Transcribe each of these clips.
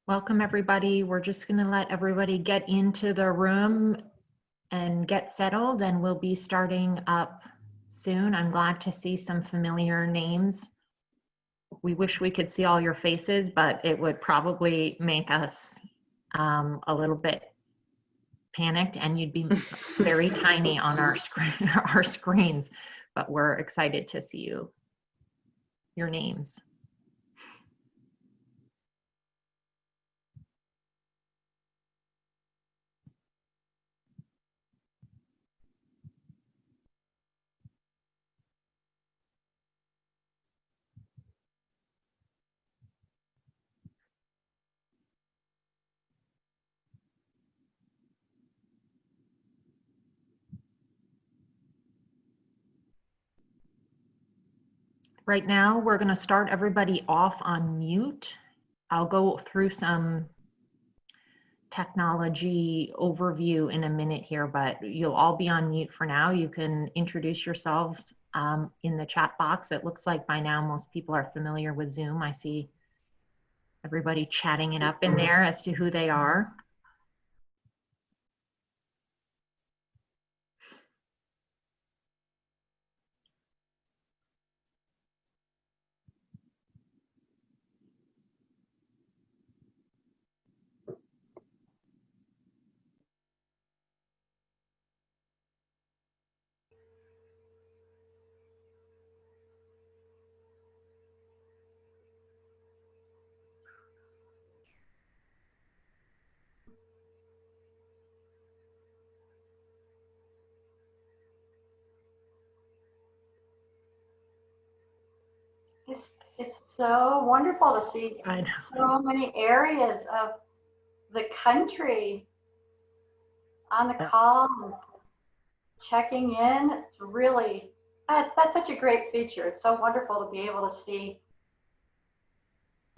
Welcome, everybody. We're just going to let everybody get into the room and get settled, and we'll be starting up soon. I'm glad to see some familiar names. We wish we could see all your faces, but it would probably make us a little bit panicked, and you'd be very tiny on our screens, but we're excited to see your names. Right now, we're going to start everybody off on mute. I'll go through some technology overview in a minute here, but you'll all be on mute for now. You can introduce yourselves in the chat box. It looks like by now most people are familiar with Zoom. I see everybody chatting it up in there as to who they are. It's so wonderful to see so many areas of the country on the call and checking in. It's really, that's such a great feature. It's so wonderful to be able to see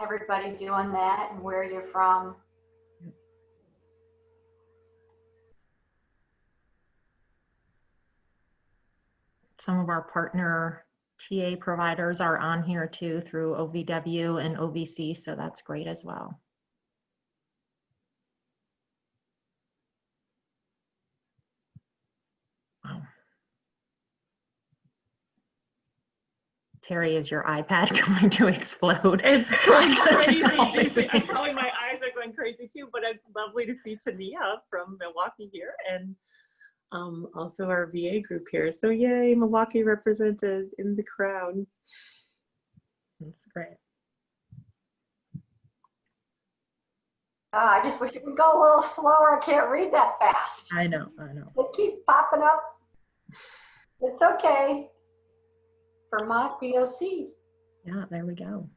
everybody doing that and where you're from. Some of our partner TA providers are on here too through OVW and OVC, so that's great as well. Wow. Terry, is your iPad going to explode? It's going crazy. Probably my eyes are going crazy too, but it's lovely to see Tania from Milwaukee here, and also our VA group here. So yay, Milwaukee represented in the crowd. That's great. I just wish it would go a little slower. I can't read that fast. I know. They keep popping up. It's okay. Vermont DOC. Yeah, there we go.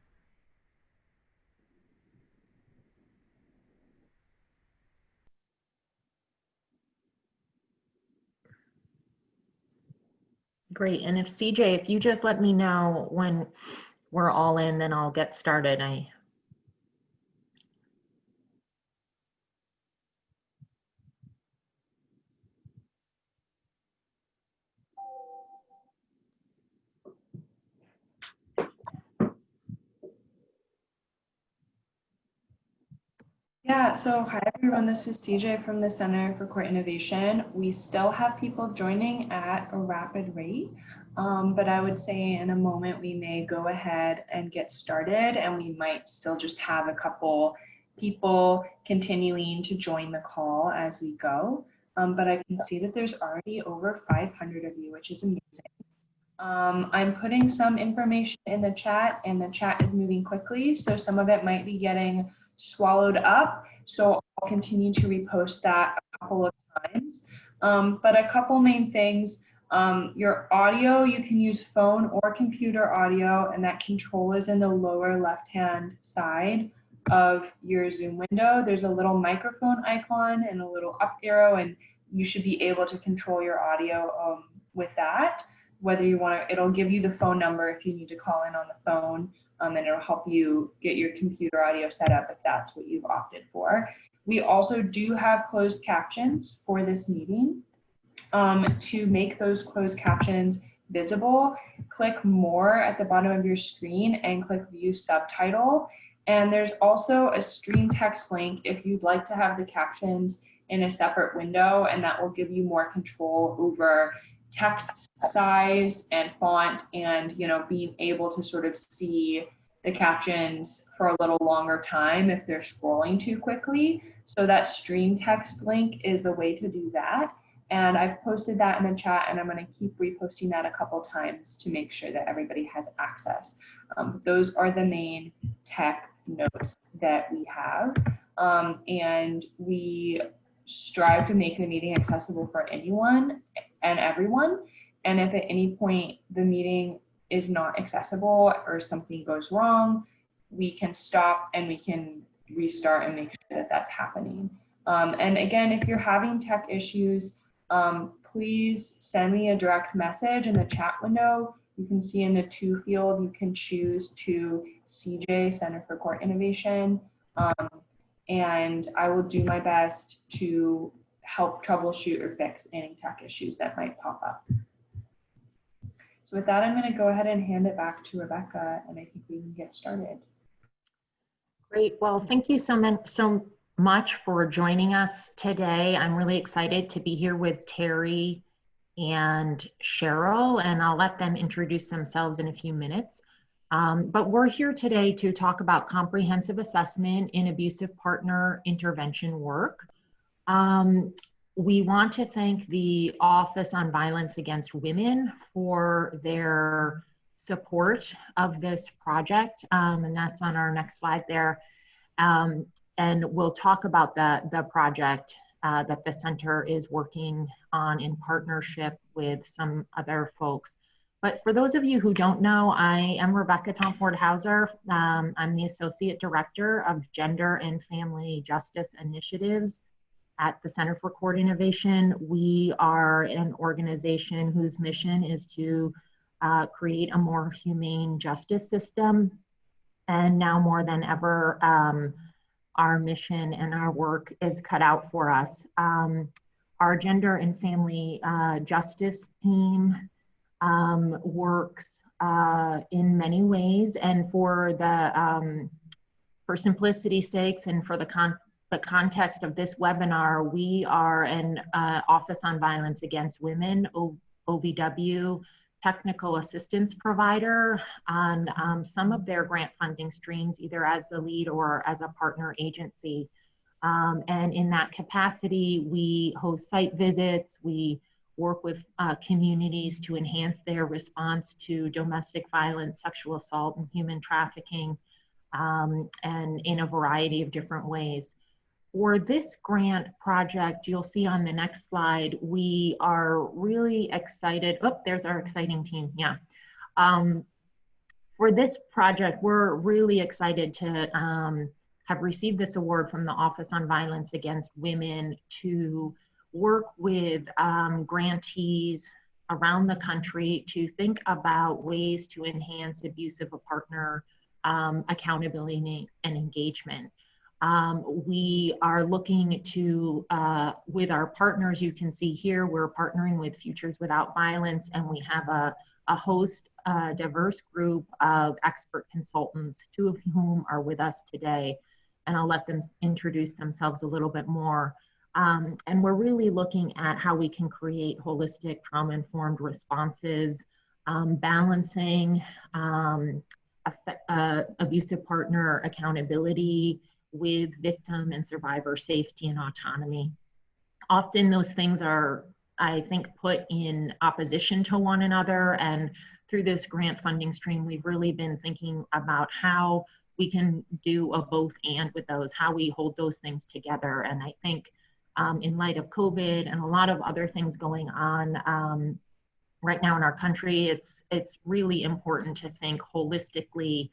Great. And if CJ, if you just let me know when we're all in, then I'll get started. Yeah, so hi everyone, this is CJ from the Center for Court Innovation. We still have people joining at a rapid rate, but I would say in a moment we may go ahead and get started, and we might still just have a couple people continuing to join the call as we go. But I can see that there's already over 500 of you, which is amazing. I'm putting some information in the chat, and the chat is moving quickly, so some of it might be getting swallowed up, so I'll continue to repost that a couple of times. But a couple main things, your audio, you can use phone or computer audio, and that control is in the lower left-hand side of your Zoom window. There's a little microphone icon and a little up arrow, and you should be able to control your audio with that. Whether you want to, it'll give you the phone number if you need to call in on the phone. And it'll help you get your computer audio set up if that's what you've opted for. We also do have closed captions for this meeting. To make those closed captions visible, click more at the bottom of your screen and click view subtitle. And there's also a stream text link if you'd like to have the captions in a separate window, and that will give you more control over text size and font, and being able to sort of see the captions for a little longer time if they're scrolling too quickly. So that stream text link is the way to do that. And I've posted that in the chat, and I'm going to keep reposting that a couple times to make sure that everybody has access. Those are the main tech notes that we have. And we strive to make the meeting accessible for anyone and everyone. And if at any point the meeting is not accessible or something goes wrong, we can stop and we can restart and make sure that that's happening. And again, if you're having tech issues, please send me a direct message in the chat window. You can see in the to field, you can choose to CJ, Center for Court Innovation. And I will do my best to help troubleshoot or fix any tech issues that might pop up. So with that, I'm going to go ahead and hand it back to Rebecca, and I think we can get started. Great. Well, thank you so much for joining us today. I'm really excited to be here with Terry and Cheryl, and I'll let them introduce themselves in a few minutes. But we're here today to talk about comprehensive assessment in abusive partner intervention work. We want to thank the Office on Violence Against Women for their support of this project, and that's on our next slide there. And we'll talk about the project that the center is working on in partnership with some other folks. But for those of you who don't know, I am Rebecca Tomford-Hauser. I'm the Associate Director of Gender and Family Justice Initiatives at the Center for Court Innovation. We are an organization whose mission is to create a more humane justice system. And now more than ever, our mission and our work is cut out for us. Our gender and family justice team works in many ways, and for simplicity's sakes and for the context of this webinar, we are an Office on Violence Against Women, OVW, technical assistance provider on some of their grant funding streams, either as the lead or as a partner agency. And in that capacity, we host site visits, we work with communities to enhance their response to domestic violence, sexual assault, and human trafficking, and in a variety of different ways. For this grant project, you'll see on the next slide, we are really excited. Oh, there's our exciting team, yeah. For this project, we're really excited to have received this award from the Office on Violence Against Women to work with grantees around the country to think about ways to enhance abusive partner accountability and engagement. We are looking to, with our partners, you can see here, we're partnering with Futures Without Violence, and we have a host, diverse group of expert consultants, two of whom are with us today, and I'll let them introduce themselves a little bit more. And we're really looking at how we can create holistic trauma-informed responses, balancing abusive partner accountability with victim and survivor safety and autonomy. Often those things are, I think, put in opposition to one another, and through this grant funding stream, we've really been thinking about how we can do a both and with those, how we hold those things together. And I think in light of COVID and a lot of other things going on right now in our country, it's really important to think holistically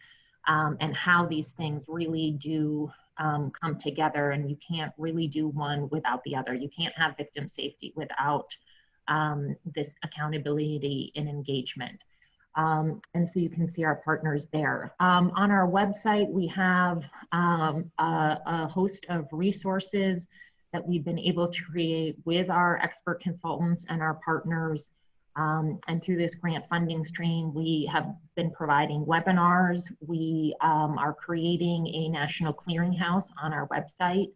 and how these things really do come together, and you can't really do one without the other. You can't have victim safety without this accountability and engagement. And so you can see our partners there. On our website, we have a host of resources that we've been able to create with our expert consultants and our partners And through this grant funding stream, we have been providing webinars. We are creating a national clearinghouse on our website.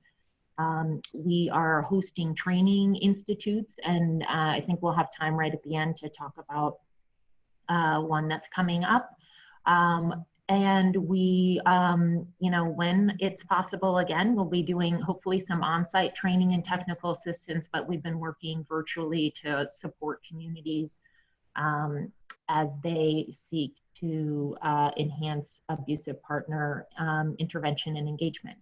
We are hosting training institutes, and I think we'll have time right at the end to talk about one that's coming up. And we, you know, when it's possible again, we'll be doing hopefully some on-site training and technical assistance, but we've been working virtually to support communities as they seek to enhance abusive partner intervention and engagement.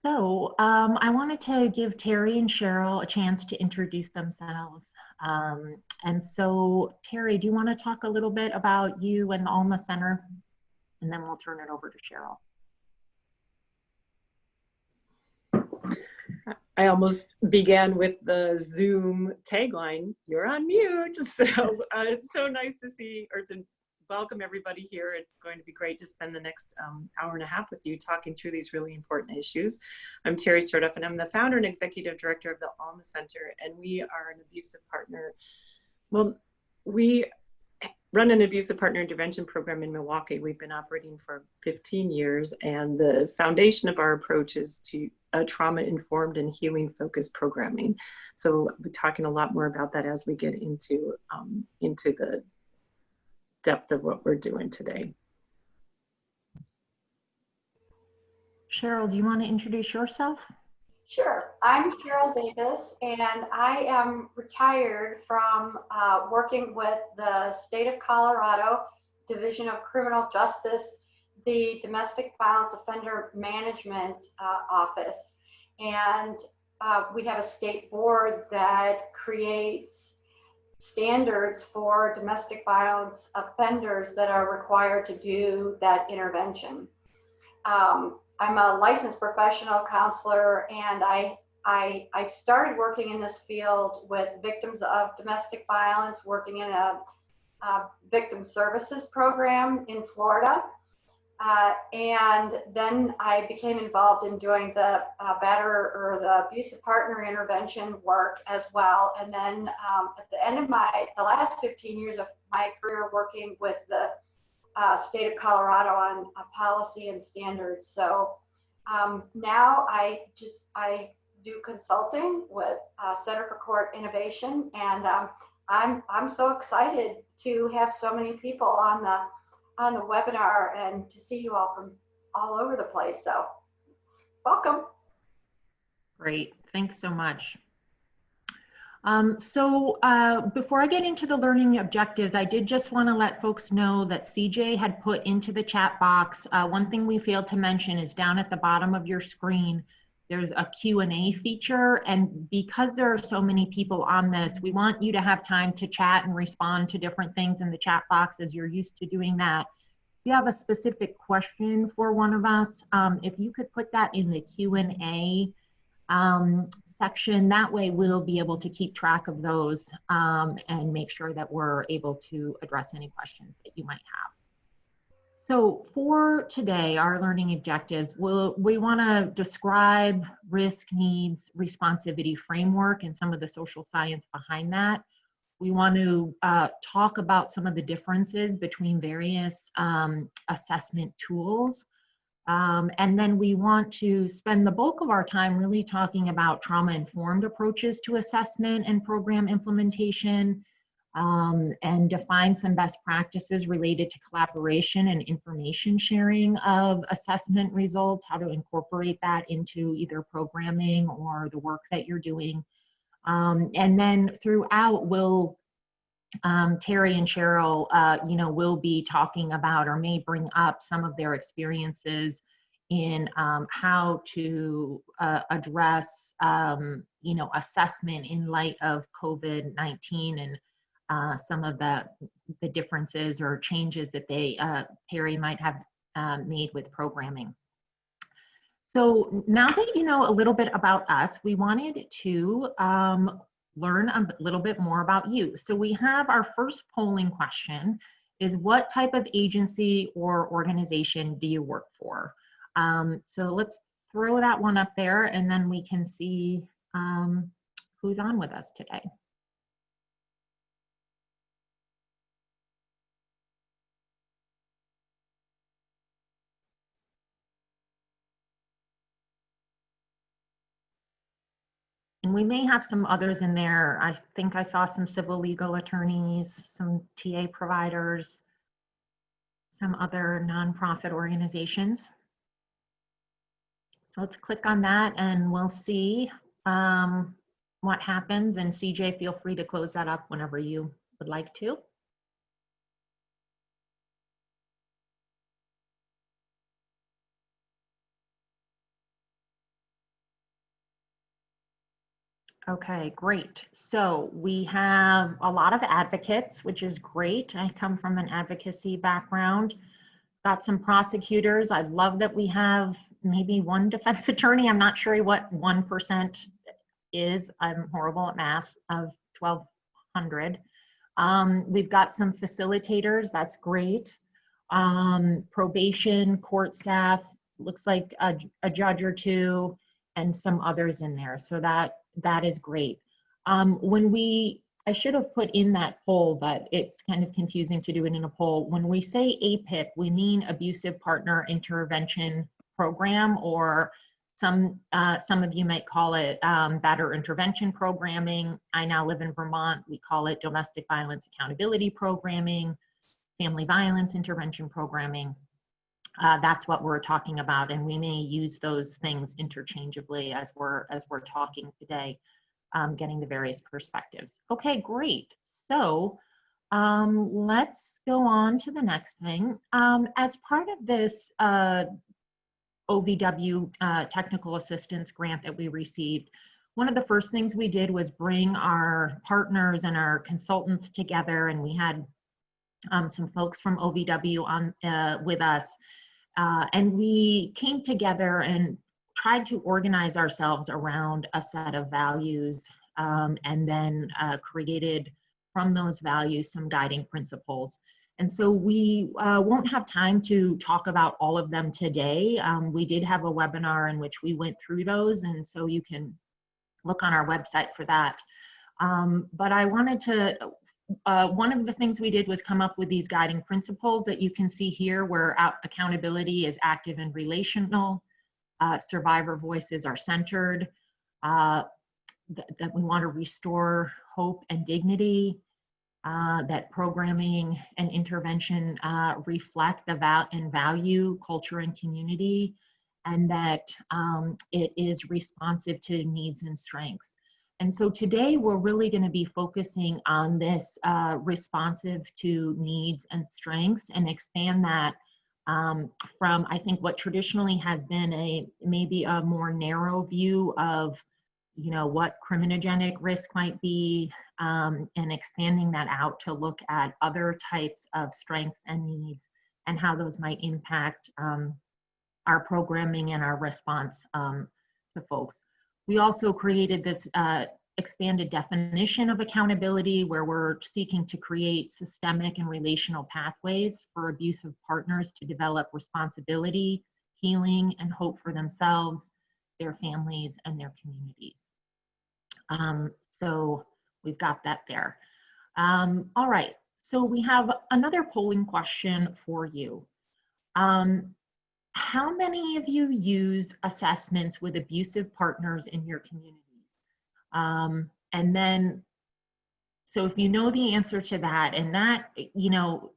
So I wanted to give Terry and Cheryl a chance to introduce themselves. And so Terry, do you want to talk a little bit about you and the Alma Center? And then we'll turn it over to Cheryl. I almost began with the Zoom tagline, "You're on mute." So it's so nice to see, or to welcome everybody here. It's going to be great to spend the next hour and a half with you talking through these really important issues. I'm Terry Sturduff, and I'm the founder and executive director of the Alma Center, and we are an abusive partner. Well, we run an abusive partner intervention program in Milwaukee. We've been operating for 15 years, and the foundation of our approach is to trauma-informed and healing-focused programming. So we'll be talking a lot more about that as we get into the depth of what we're doing today. Cheryl, do you want to introduce yourself? Sure. I'm Cheryl Davis, and I am retired from working with the State of Colorado Division of Criminal Justice, the Domestic Violence Offender Management Office. And we have a state board that creates standards for domestic violence offenders that are required to do that intervention. I'm a licensed professional counselor, and I started working in this field with victims of domestic violence, working in a victim services program in Florida. And then I became involved in doing the the abusive partner intervention work as well. And then at the end of the last 15 years of my career working with the state of Colorado on policy and standards. So now I do consulting with Center for Court Innovation, and I'm so excited to have so many people on the webinar and to see you all from all over the place. So welcome. Great, thanks so much. Before I get into the learning objectives, I did just want to let folks know that CJ had put into the chat box, one thing we failed to mention is down at the bottom of your screen, there's a Q&A feature, and because there are so many people on this, we want you to have time to chat and respond to different things in the chat box as you're used to doing that. If you have a specific question for one of us, if you could put that in the Q&A section, that way we'll be able to keep track of those and make sure that we're able to address any questions that you might have. So for today, our learning objectives, we want to describe risk, needs, responsivity framework and some of the social science behind that. We want to talk about some of the differences between various assessment tools. And then we want to spend the bulk of our time really talking about trauma-informed approaches to assessment and program implementation, and define some best practices related to collaboration and information sharing of assessment results, how to incorporate that into either programming or the work that you're doing. And then throughout, Terry and Cheryl, will be talking about or may bring up some of their experiences in how to address, assessment in light of COVID-19 and some of the differences or changes that Terry might have made with programming. So now that you know a little bit about us, we wanted to learn a little bit more about you. So we have our first polling question is, what type of agency or organization do you work for? So let's throw that one up there and then we can see who's on with us today. we may have some others in there. I think I saw some civil legal attorneys, some TA providers, some other nonprofit organizations. So let's click on that and we'll see what happens. And CJ, feel free to close that up whenever you would like to. Okay, great. So we have a lot of advocates, which is great. I come from an advocacy background. Got some prosecutors. I love that we have maybe one defense attorney. I'm not sure what 1% is. I'm horrible at math of 1,200. We've got some facilitators. That's great. Probation, court staff, looks like a judge or two, and some others in there. So that is great. I should have put in that poll, but it's kind of confusing to do it in a poll. When we say APIP, we mean Abusive Partner Intervention Program, or some of you might call it Better Intervention Programming. I now live in Vermont. We call it Domestic Violence Accountability Programming, Family Violence Intervention Programming. That's what we're talking about, and we may use those things interchangeably as we're talking today, getting the various perspectives. Okay, great. So let's go on to the next thing. As part of this OVW technical assistance grant that we received, one of the first things we did was bring our partners and our consultants together, and we had some folks from OVW on with us. And we came together and tried to organize ourselves around a set of values, and then created from those values some guiding principles. And so we won't have time to talk about all of them today. We did have a webinar in which we went through those, and so you can look on our website for that. But I wanted to, one of the things we did was come up with these guiding principles that you can see here, where accountability is active and relational, survivor voices are centered, that we want to restore hope and dignity, that programming and intervention reflect the value culture and community, and that it is responsive to needs and strengths. And so today we're really going to be focusing on this responsive to needs and strengths, and expand that from, I think, what traditionally has been maybe a more narrow view of, you know, what criminogenic risk might be, and expanding that out to look at other types of strengths and needs and how those might impact our programming and our response to folks. We also created this expanded definition of accountability, where we're seeking to create systemic and relational pathways for abusive partners to develop responsibility, healing, and hope for themselves, their families, and their communities. So we've got that there. All right, so we have another polling question for you. How many of you use assessments with abusive partners in your communities? And then, so if you know the answer to that, and that, you know,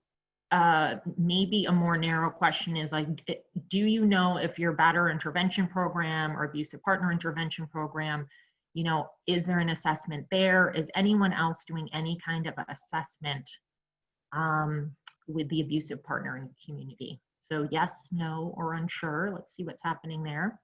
maybe a more narrow question is like, do you know if your Better Intervention Program or Abusive Partner Intervention Program, you know, is there an assessment there? Is anyone else doing any kind of assessment with the abusive partner in the community? So yes, no, or unsure. Let's see what's happening there.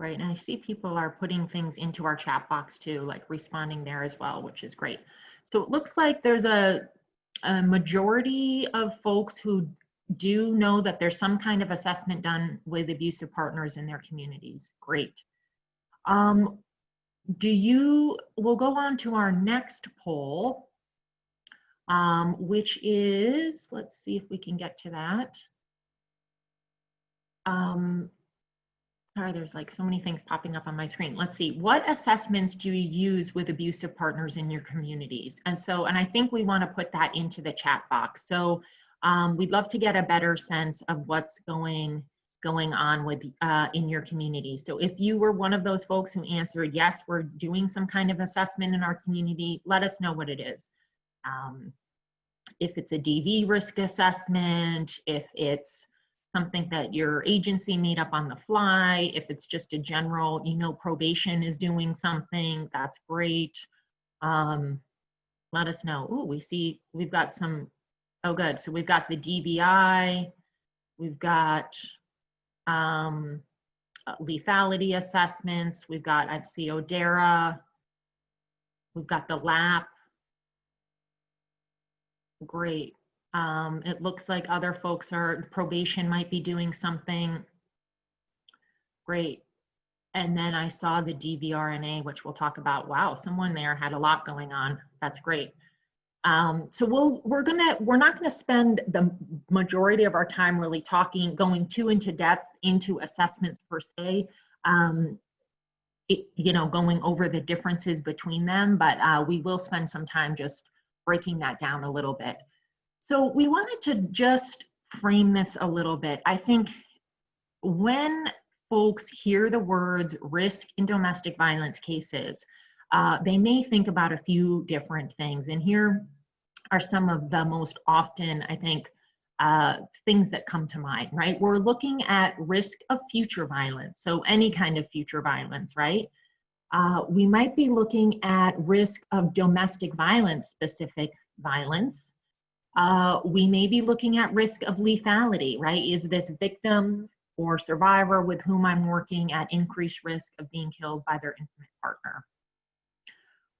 Right, and I see people are putting things into our chat box too, like responding there as well, which is great. So it looks like there's a majority of folks who do know that there's some kind of assessment done with abusive partners in their communities. Great. We'll go on to our next poll, which is, let's see if we can get to that. Sorry, there's like so many things popping up on my screen. Let's see. What assessments do you use with abusive partners in your communities? And I think we want to put that into the chat box. So we'd love to get a better sense of what's going on with in your community. So if you were one of those folks who answered, yes, we're doing some kind of assessment in our community, let us know what it is. If it's a DV risk assessment, if it's something that your agency made up on the fly, if it's just a general, probation is doing something, that's great. Let us know. Oh, we've got some, oh good. So we've got the DBI, we've got lethality assessments, we've got, I see ODERA, we've got the LAP. Great. It looks like other folks probation might be doing something. Great. And then I saw the DVRNA, which we'll talk about. Wow, someone there had a lot going on. That's great. So we're not gonna spend the majority of our time really going too into depth into assessments per se, going over the differences between them, but we will spend some time just breaking that down a little bit. So we wanted to just frame this a little bit. I think when folks hear the words risk in domestic violence cases, they may think about a few different things. And here are some of the most often, I think, things that come to mind, right? We're looking at risk of future violence. So any kind of future violence, right? We might be looking at risk of domestic violence, specific violence. We may be looking at risk of lethality, right? Is this victim or survivor with whom I'm working at increased risk of being killed by their intimate partner?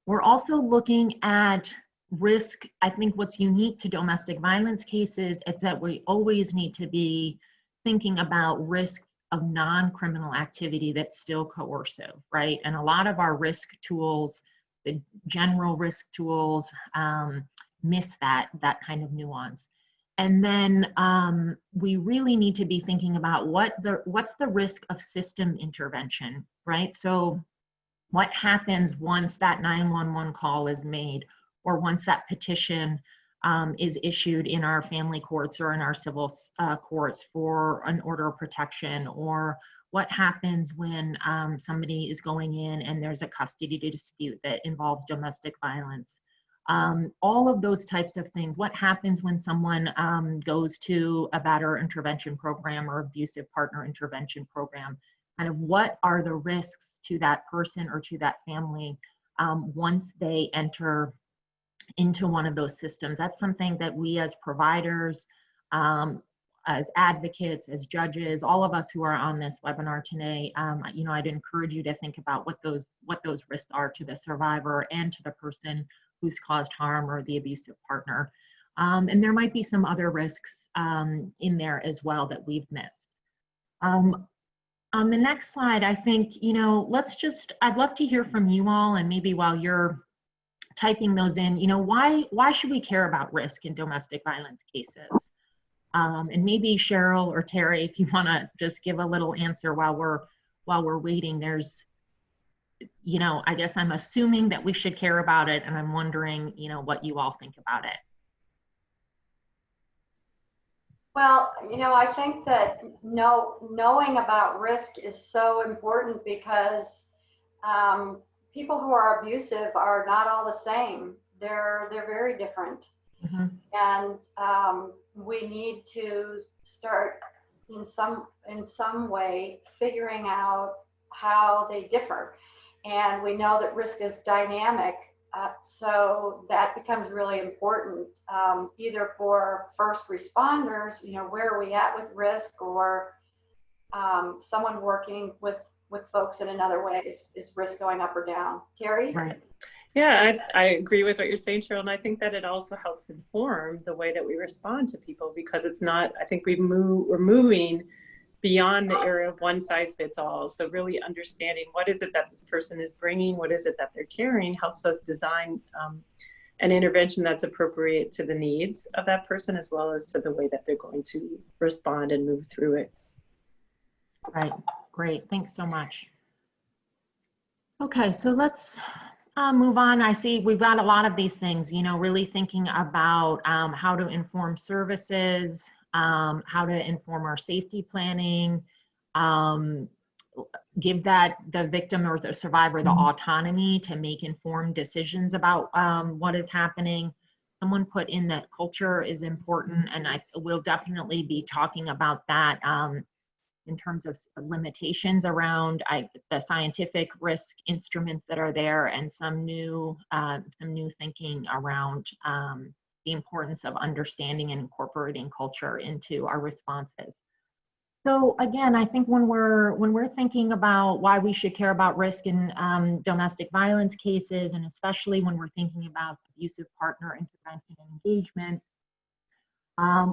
We're also looking at risk. I think what's unique to domestic violence cases is that we always need to be thinking about risk of non-criminal activity that's still coercive, right? And a lot of our risk tools, the general risk tools, miss that kind of nuance. And then we really need to be thinking about what's the risk of system intervention, right? So what happens once that 911 call is made, or once that petition is issued in our family courts or in our civil courts for an order of protection, or what happens when somebody is going in and there's a custody dispute that involves domestic violence. All of those types of things. What happens when someone goes to a batterer intervention program or abusive partner intervention program? Kind of what are the risks to that person or to that family once they enter into one of those systems? That's something that we as providers, as advocates, as judges, all of us who are on this webinar today, I'd encourage you to think about what those risks are to the survivor and to the person who's caused harm or the abusive partner. And there might be some other risks in there as well that we've missed. On the next slide, I think, I'd love to hear from you all, and maybe while you're typing those in, why should we care about risk in domestic violence cases? And maybe Cheryl or Terry, if you want to just give a little answer while we're waiting. There's, I guess I'm assuming that we should care about it, and I'm wondering, what you all think about it. Well, I think that knowing about risk is so important, because people who are abusive are not all the same. They're very different. Mm-hmm. And we need to start in some way figuring out how they differ. And we know that risk is dynamic, so that becomes really important, either for first responders, where are we at with risk, or someone working with folks in another way, is risk going up or down? Terry? Right. Yeah, I agree with what you're saying, Cheryl, and I think that it also helps inform the way that we respond to people, because it's not, I think we're moving beyond the era of one size fits all. So really understanding what is it that this person is bringing, what is it that they're carrying, helps us design an intervention that's appropriate to the needs of that person, as well as to the way that they're going to respond and move through it. Right, Great, thanks so much. Okay, so let's move on. I see we've got a lot of these things, you know, really thinking about how to inform services, how to inform our safety planning, give the victim or the survivor the autonomy to make informed decisions about what is happening. Someone put in that culture is important, and I will definitely be talking about that in terms of limitations around the scientific risk instruments that are there, and some new thinking around the importance of understanding and incorporating culture into our responses. So again, I think when we're thinking about why we should care about risk in domestic violence cases, and especially when we're thinking about abusive partner intervention and engagement,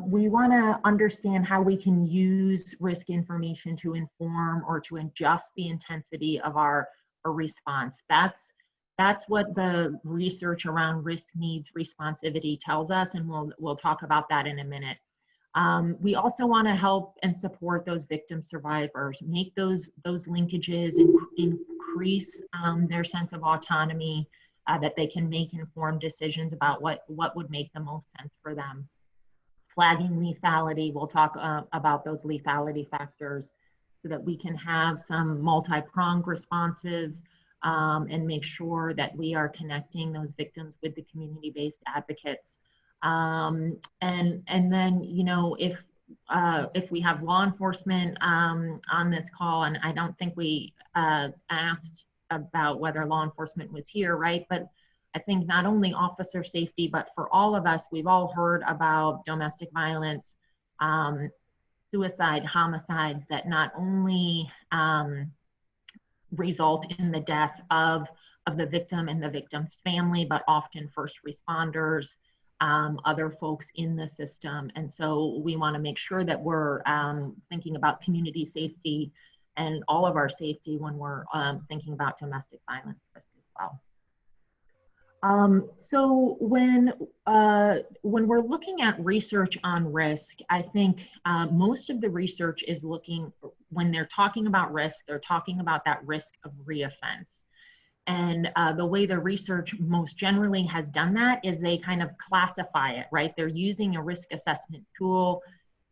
we want to understand how we can use risk information to inform or to adjust the intensity of our response. That's what the research around risk needs responsivity tells us, and we'll talk about that in a minute. We also want to help and support those victim survivors, make those linkages and increase their sense of autonomy, that they can make informed decisions about what would make the most sense for them. Flagging lethality, we'll talk about those lethality factors so that we can have some multi-pronged responses and make sure that we are connecting those victims with the community-based advocates. And then, you know, if we have law enforcement on this call, and I don't think we asked about whether law enforcement was here, right? But I think not only officer safety, but for all of us, we've all heard about domestic violence, suicide, homicides that not only result in the death of the victim and the victim's family, but often first responders, other folks in the system. And so we want to make sure that we're thinking about community safety and all of our safety when we're thinking about domestic violence risk as well. So when we're looking at research on risk, I think most of the research is looking, when they're talking about risk, they're talking about that risk of reoffense. And the way the research most generally has done that is they kind of classify it, right? They're using a risk assessment tool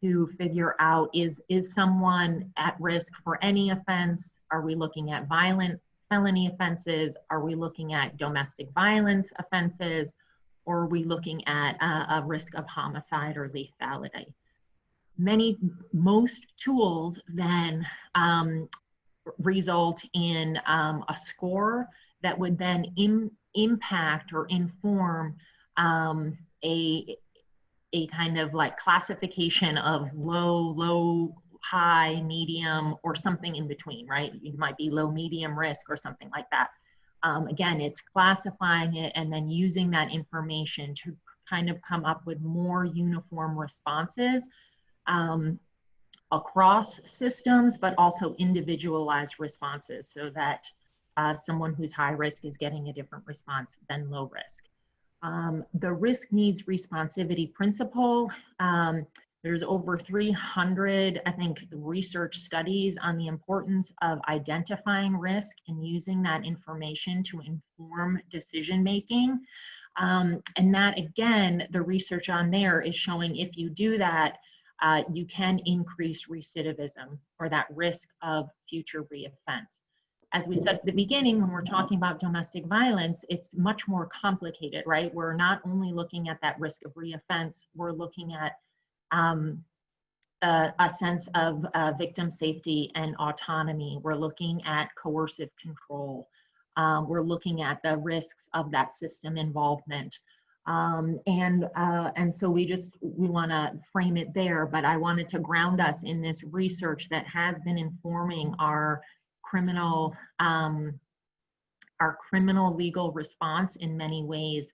to figure out, is someone at risk for any offense? Are we looking at violent felony offenses? Are we looking at domestic violence offenses? Or are we looking at a risk of homicide or lethality? Most tools then result in a score that would then impact or inform a kind of like classification of low, high, medium, or something in between, right? It might be low, medium risk or something like that. Again, it's classifying it and then using that information to kind of come up with more uniform responses across systems, but also individualized responses so that someone who's high risk is getting a different response than low risk. The risk needs responsivity principle, there's over 300, I think, research studies on the importance of identifying risk and using that information to inform decision-making. And that, again, the research on there is showing if you do that, you can increase recidivism or that risk of future reoffense. As we said at the beginning, when we're talking about domestic violence, it's much more complicated, right? We're not only looking at that risk of reoffense, we're looking at a sense of victim safety and autonomy. We're looking at coercive control. We're looking at the risks of that system involvement. And so we want to frame it there, but I wanted to ground us in this research that has been informing our criminal legal response in many ways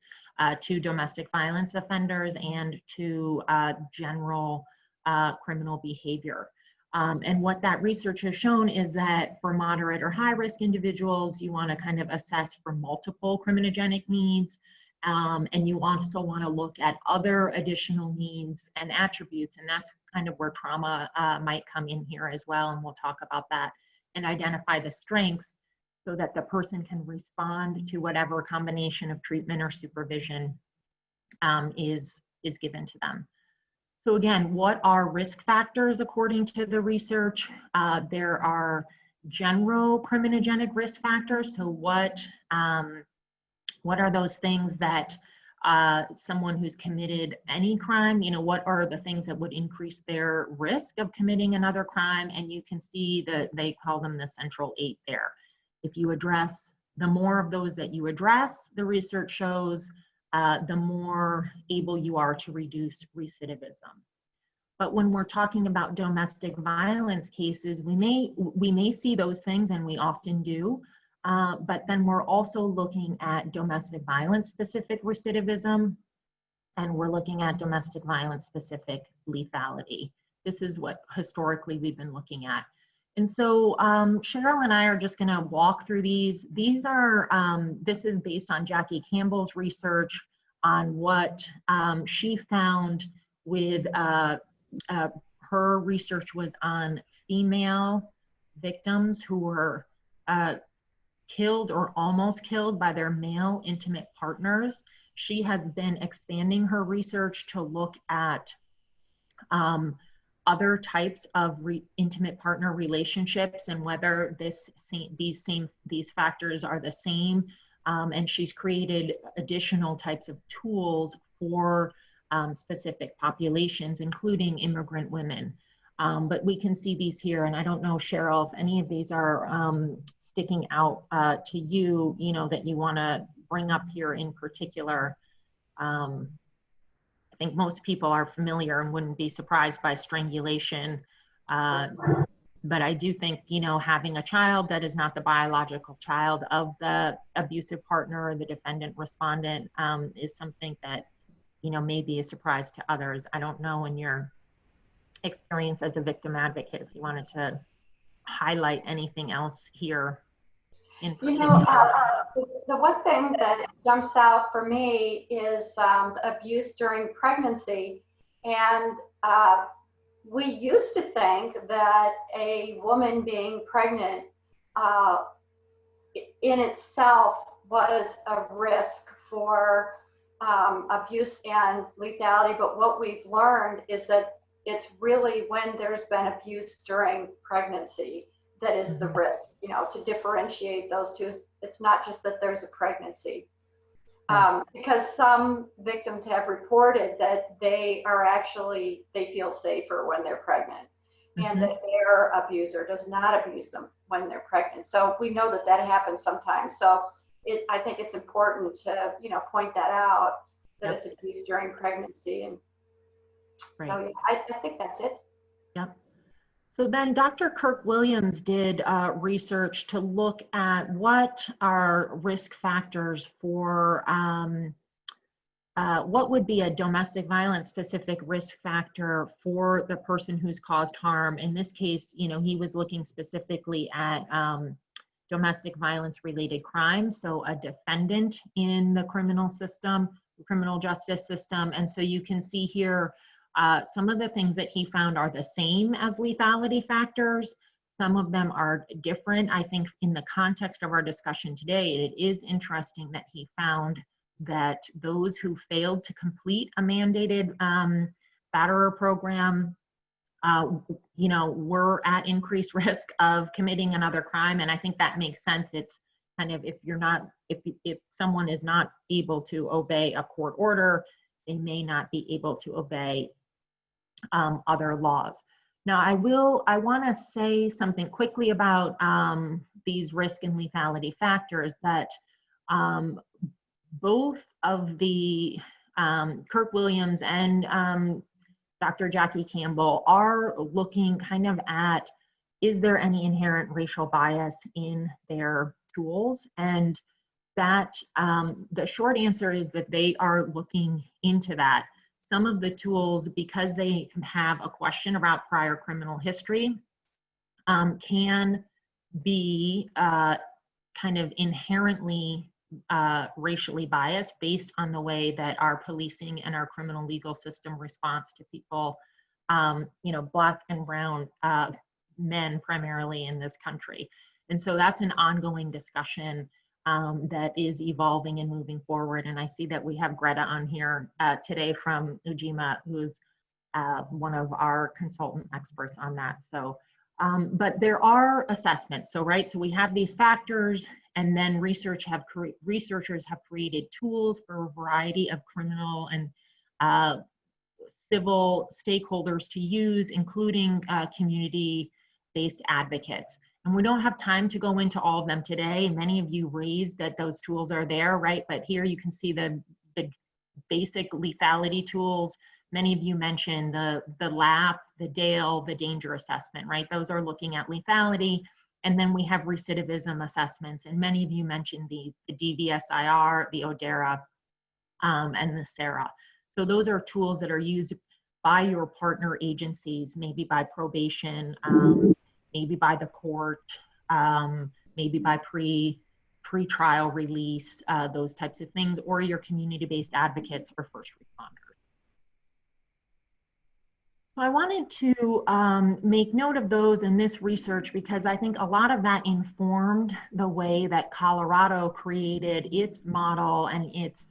to domestic violence offenders and to general criminal behavior. And what that research has shown is that for moderate or high risk individuals, you want to kind of assess for multiple criminogenic needs. And you also want to look at other additional needs and attributes, and that's kind of where trauma might come in here as well, and we'll talk about that and identify the strengths so that the person can respond to whatever combination of treatment or supervision is given to them. So again, what are risk factors according to the research? There are general criminogenic risk factors. So what are those things that someone who's committed any crime, what are the things that would increase their risk of committing another crime? And you can see that they call them the central 8 there. If you address, the more of those that you address, the research shows, the more able you are to reduce recidivism. But when we're talking about domestic violence cases, we may see those things, and we often do, but then we're also looking at domestic violence specific recidivism, and we're looking at domestic violence specific lethality. This is what historically we've been looking at. And so Cheryl and I are just gonna walk through these. These are, this is based on Jackie Campbell's research on what she found with, her research was on female victims who were killed or almost killed by their male intimate partners. She has been expanding her research to look at other types of intimate partner relationships and whether these factors are the same. And she's created additional types of tools for specific populations, including immigrant women. But we can see these here, and I don't know, Cheryl, if any of these are sticking out to you, that you want to bring up here in particular. I think most people are familiar and wouldn't be surprised by strangulation. But I do think, having a child that is not the biological child of the abusive partner or the defendant respondent is something that, may be a surprise to others. I don't know, in your experience as a victim advocate, if you wanted to highlight anything else here in particular. The one thing that jumps out for me is abuse during pregnancy. And we used to think that a woman being pregnant in itself was a risk for abuse and lethality. But what we've learned is that it's really when there's been abuse during pregnancy that is the risk, to differentiate those two. It's not just that there's a pregnancy. Because some victims have reported that they feel safer when they're pregnant, and that their abuser does not abuse them when they're pregnant. So we know that happens sometimes. So I think it's important to, point that out, that it's abuse during pregnancy. And so yeah, I think that's it. Yep. So then Dr. Kirk Williams did research to look at what are risk factors for what would be a domestic violence specific risk factor for the person who's caused harm. In this case, he was looking specifically at domestic violence related crimes, so a defendant in the criminal system, the criminal justice system. And so you can see here, some of the things that he found are the same as lethality factors. Some of them are different. I think in the context of our discussion today, it is interesting that he found that those who failed to complete a mandated batterer program, were at increased risk of committing another crime. And I think that makes sense. It's kind of, if someone is not able to obey a court order, they may not be able to obey other laws. Now, I want to say something quickly about these risk and lethality factors, that both of the Kirk Williams and Dr. Jackie Campbell are looking kind of at, is there any inherent racial bias in their tools? And that the short answer is that they are looking into that. Some of the tools, because they have a question about prior criminal history, can be kind of inherently racially biased based on the way that our policing and our criminal legal system responds to people, Black and brown men primarily in this country. And so that's an ongoing discussion that is evolving and moving forward. And I see that we have Greta on here today from Ujima, who's one of our consultant experts on that. So, but there are assessments. So, right, so we have these factors, and then researchers have created tools for a variety of criminal and civil stakeholders to use, including community-based advocates. And we don't have time to go into all of them today. Many of you raised that those tools are there, right? But here you can see the basic lethality tools. Many of you mentioned the LAP, the DALE, the danger assessment, right? Those are looking at lethality. And then we have recidivism assessments. And many of you mentioned the DVSIR, the ODERA, and the SARA. So those are tools that are used by your partner agencies, maybe by probation, maybe by the court, maybe by pre-trial release, those types of things, or your community-based advocates for first responders. So I wanted to make note of those in this research because I think a lot of that informed the way that Colorado created its model and its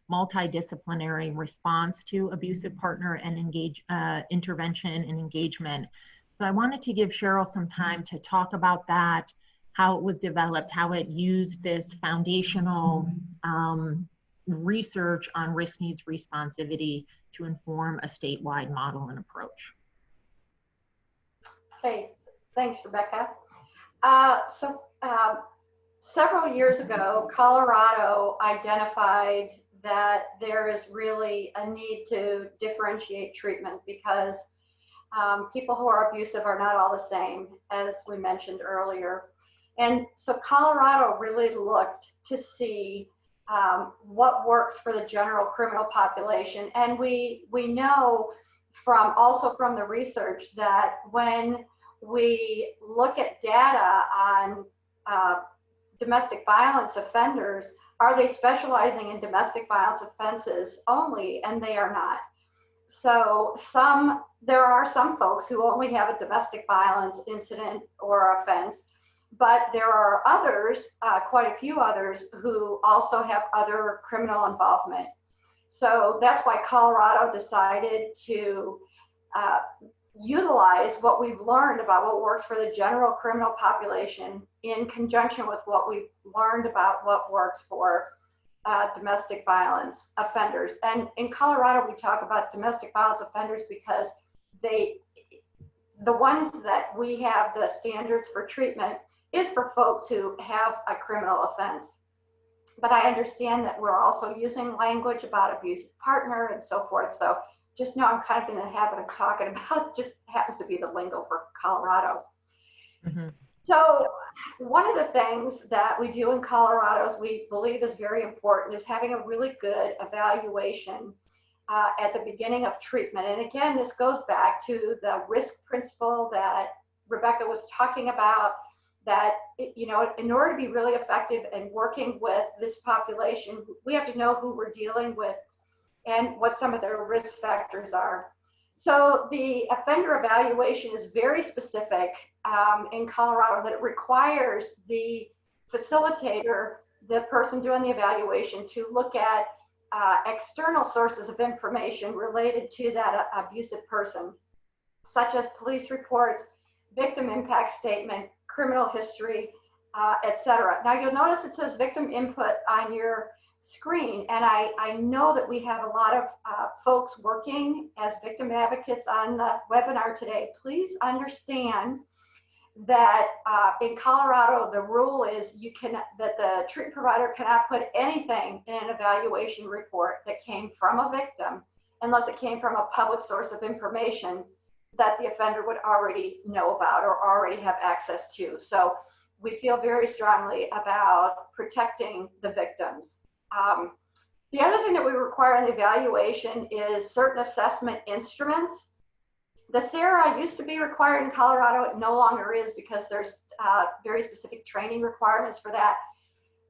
multidisciplinary response to abusive partner and intervention and engagement. So I wanted to give Cheryl some time to talk about that, how it was developed, how it used this foundational research on risk needs responsivity to inform a statewide model and approach. Okay, thanks, Rebecca. Several years ago, Colorado identified that there is really a need to differentiate treatment because people who are abusive are not all the same, as we mentioned earlier. And so Colorado really looked to see what works for the general criminal population. And we know also from the research that when we look at data on domestic violence offenders, are they specializing in domestic violence offenses only? And they are not. So there are some folks who only have a domestic violence incident or offense, but there are others, quite a few others, who also have other criminal involvement. So that's why Colorado decided to utilize what we've learned about what works for the general criminal population in conjunction with what we've learned about what works for domestic violence offenders. And in Colorado, we talk about domestic violence offenders because the ones that we have the standards for treatment is for folks who have a criminal offense. But I understand that we're also using language about abusive partner and so forth. So just know I'm kind of in the habit of talking about, just happens to be the lingo for Colorado. Mm-hmm. So one of the things that we do in Colorado, we believe is very important, is having a really good evaluation at the beginning of treatment. And again, this goes back to the risk principle that Rebecca was talking about, that, you know, in order to be really effective in working with this population, we have to know who we're dealing with and what some of their risk factors are. So the offender evaluation is very specific in Colorado, that it requires the facilitator, the person doing the evaluation, to look at external sources of information related to that abusive person, such as police reports, victim impact statement, criminal history, etc. Now you'll notice it says victim input on your screen, and I know that we have a lot of folks working as victim advocates on the webinar today. Please understand that in Colorado, the rule is that the treatment provider cannot put anything in an evaluation report that came from a victim unless it came from a public source of information that the offender would already know about or already have access to. So we feel very strongly about protecting the victims. The other thing that we require in the evaluation is certain assessment instruments. The SARA used to be required in Colorado. It no longer is because there's very specific training requirements for that.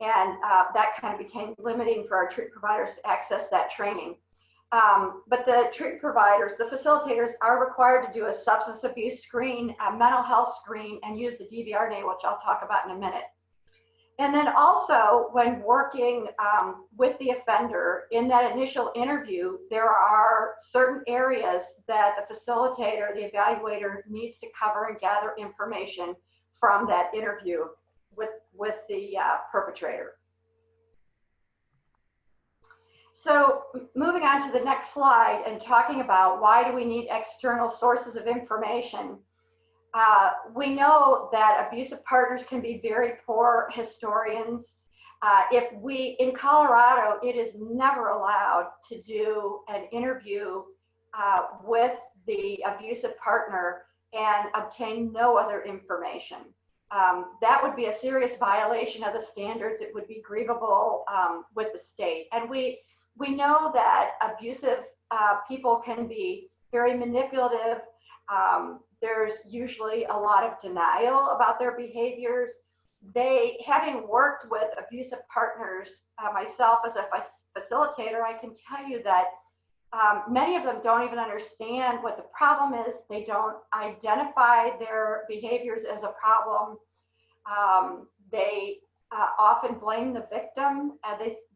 And that kind of became limiting for our treatment providers to access that training. But the treatment providers, the facilitators, are required to do a substance abuse screen, a mental health screen, and use the DVRNA, which I'll talk about in a minute. And then also, when working with the offender in that initial interview, there are certain areas that the facilitator, the evaluator, needs to cover and gather information from that interview with the perpetrator. So moving on to the next slide and talking about why do we need external sources of information. We know that abusive partners can be very poor historians. In Colorado, it is never allowed to do an interview with the abusive partner and obtain no other information. That would be a serious violation of the standards. It would be grievable with the state. And we know that abusive people can be very manipulative. There's usually a lot of denial about their behaviors. Having worked with abusive partners myself as a facilitator, I can tell you that many of them don't even understand what the problem is. They don't identify their behaviors as a problem. They often blame the victim.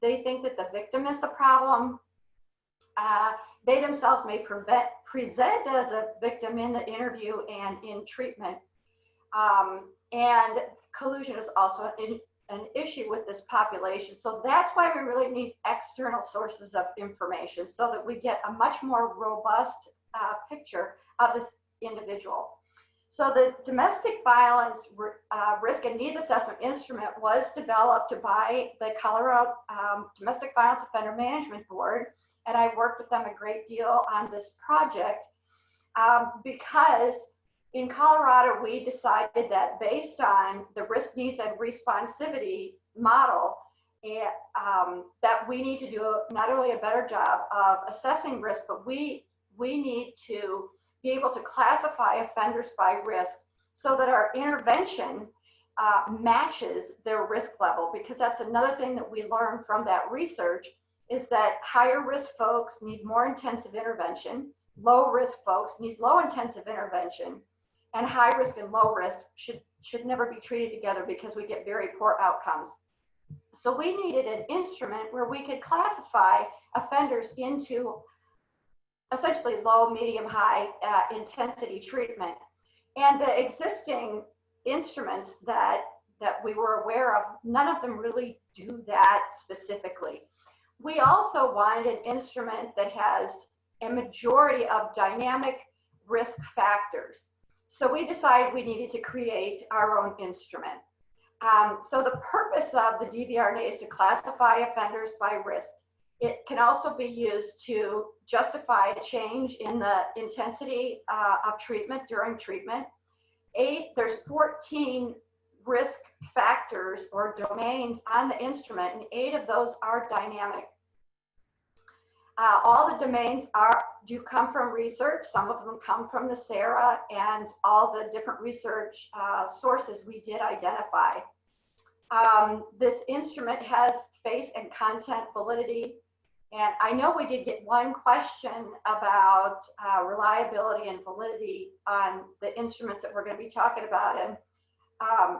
They think that the victim is the problem. They themselves may present as a victim in the interview and in treatment. And collusion is also an issue with this population. So that's why we really need external sources of information so that we get a much more robust picture of this individual. So the domestic violence risk and needs assessment instrument was developed by the Colorado Domestic Violence Offender Management Board, and I worked with them a great deal on this project because in Colorado, we decided that based on the risk, needs, and responsivity model, that we need to do not only a better job of assessing risk, but we need to be able to classify offenders by risk so that our intervention matches their risk level, because that's another thing that we learned from that research is that higher risk folks need more intensive intervention, low risk folks need low intensive intervention, and high risk and low risk should never be treated together because we get very poor outcomes. So we needed an instrument where we could classify offenders into essentially low, medium, high intensity treatment. And the existing instruments that we were aware of, none of them really do that specifically. We also wanted an instrument that has a majority of dynamic risk factors. So we decided we needed to create our own instrument. So the purpose of the DVRNA is to classify offenders by risk. It can also be used to justify a change in the intensity of treatment during treatment. There's 14 risk factors or domains on the instrument, and 8 of those are dynamic. All the domains do come from research. Some of them come from the SARA and all the different research sources we did identify. This instrument has face and content validity. And I know we did get one question about reliability and validity on the instruments that we're going to be talking about. And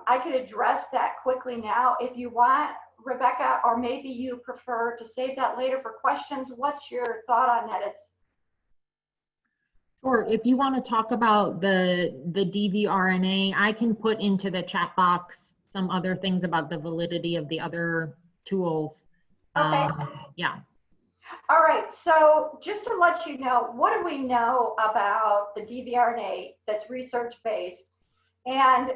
I could address that quickly now if you want, Rebecca, or maybe you prefer to save that later for questions. What's your thought on that? Sure. If you want to talk about the DVRNA, I can put into the chat box some other things about the validity of the other tools. Okay. Yeah. All right. So just to let you know, what do we know about the DVRNA that's research-based? And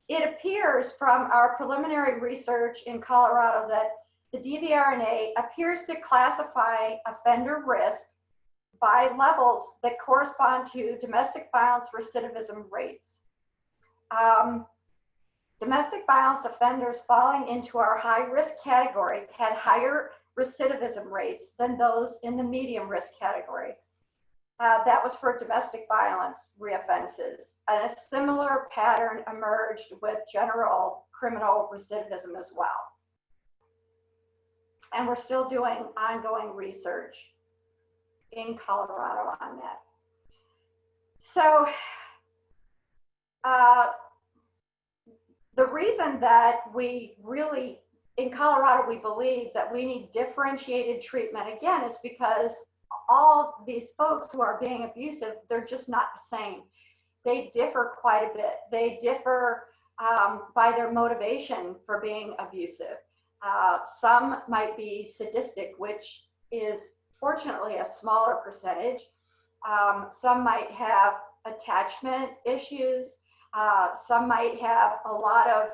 it appears from our preliminary research in Colorado that the DVRNA appears to classify offender risk by levels that correspond to domestic violence recidivism rates. Domestic violence offenders falling into our high risk category had higher recidivism rates than those in the medium risk category. That was for domestic violence reoffenses. And a similar pattern emerged with general criminal recidivism as well. And we're still doing ongoing research in Colorado on that. So the reason that we really, in Colorado, we believe that we need differentiated treatment, again, is because all these folks who are being abusive, they're just not the same. They differ quite a bit. They differ by their motivation for being abusive. Some might be sadistic, which is fortunately a smaller percentage. Some might have attachment issues. Some might have a lot of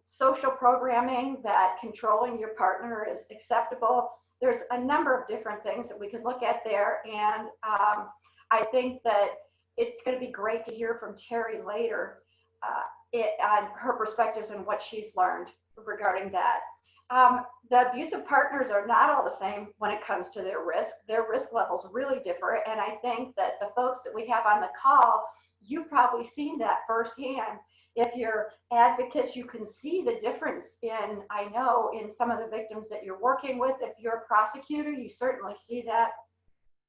social programming that controlling your partner is acceptable. There's a number of different things that we could look at there. And I think that it's going to be great to hear from Terry later on her perspectives and what she's learned regarding that. The abusive partners are not all the same when it comes to their risk. Their risk levels really differ. And I think that the folks that we have on the call, you've probably seen that firsthand. If you're advocates, you can see the difference in, I know, in some of the victims that you're working with. If you're a prosecutor, you certainly see that,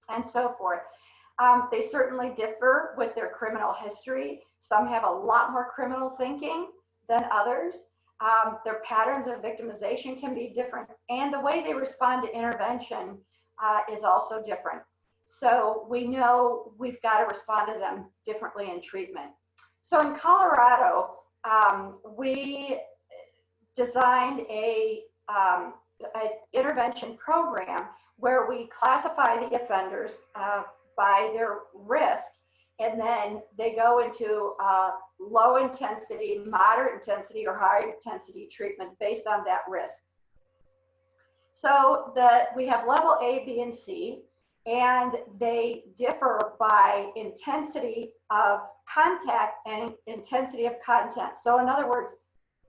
and so forth. They certainly differ with their criminal history. Some have a lot more criminal thinking than others. Their patterns of victimization can be different, and the way they respond to intervention is also different. So we know we've got to respond to them differently in treatment. So in Colorado, we designed an intervention program where we classify the offenders by their risk, and then they go into low intensity, moderate intensity, or high intensity treatment based on that risk. So we have level A, B, and C, and they differ by intensity of contact and intensity of content. So in other words,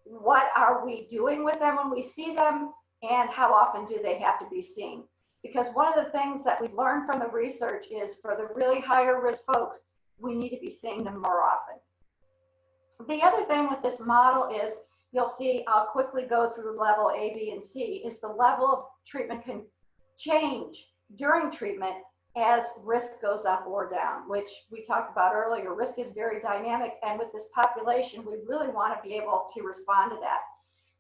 what are we doing with them when we see them, and how often do they have to be seen? Because one of the things that we've learned from the research is for the really higher risk folks, we need to be seeing them more often. The other thing with this model is, you'll see, I'll quickly go through level A, B, and C, is the level of treatment can change during treatment as risk goes up or down, which we talked about earlier. Risk is very dynamic, and with this population, we really want to be able to respond to that.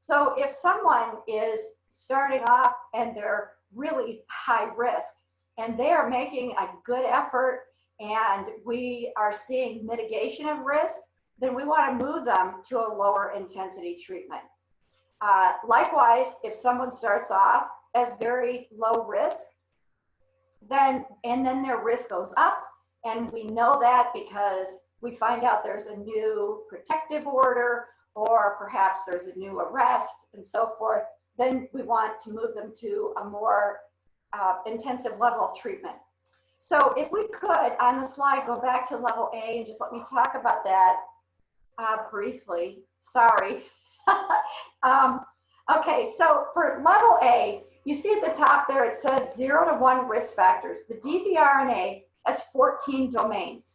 So if someone is starting off and they're really high risk and they are making a good effort and we are seeing mitigation of risk, then we want to move them to a lower intensity treatment. Likewise, if someone starts off as very low risk, then their risk goes up, and we know that because we find out there's a new protective order, or perhaps there's a new arrest and so forth, then we want to move them to a more intensive level of treatment. So if we could, on the slide, go back to level A and just let me talk about that briefly. Sorry. Okay, so for level A, you see at the top there, it says 0 to 1 risk factors. The DVRNA has 14 domains.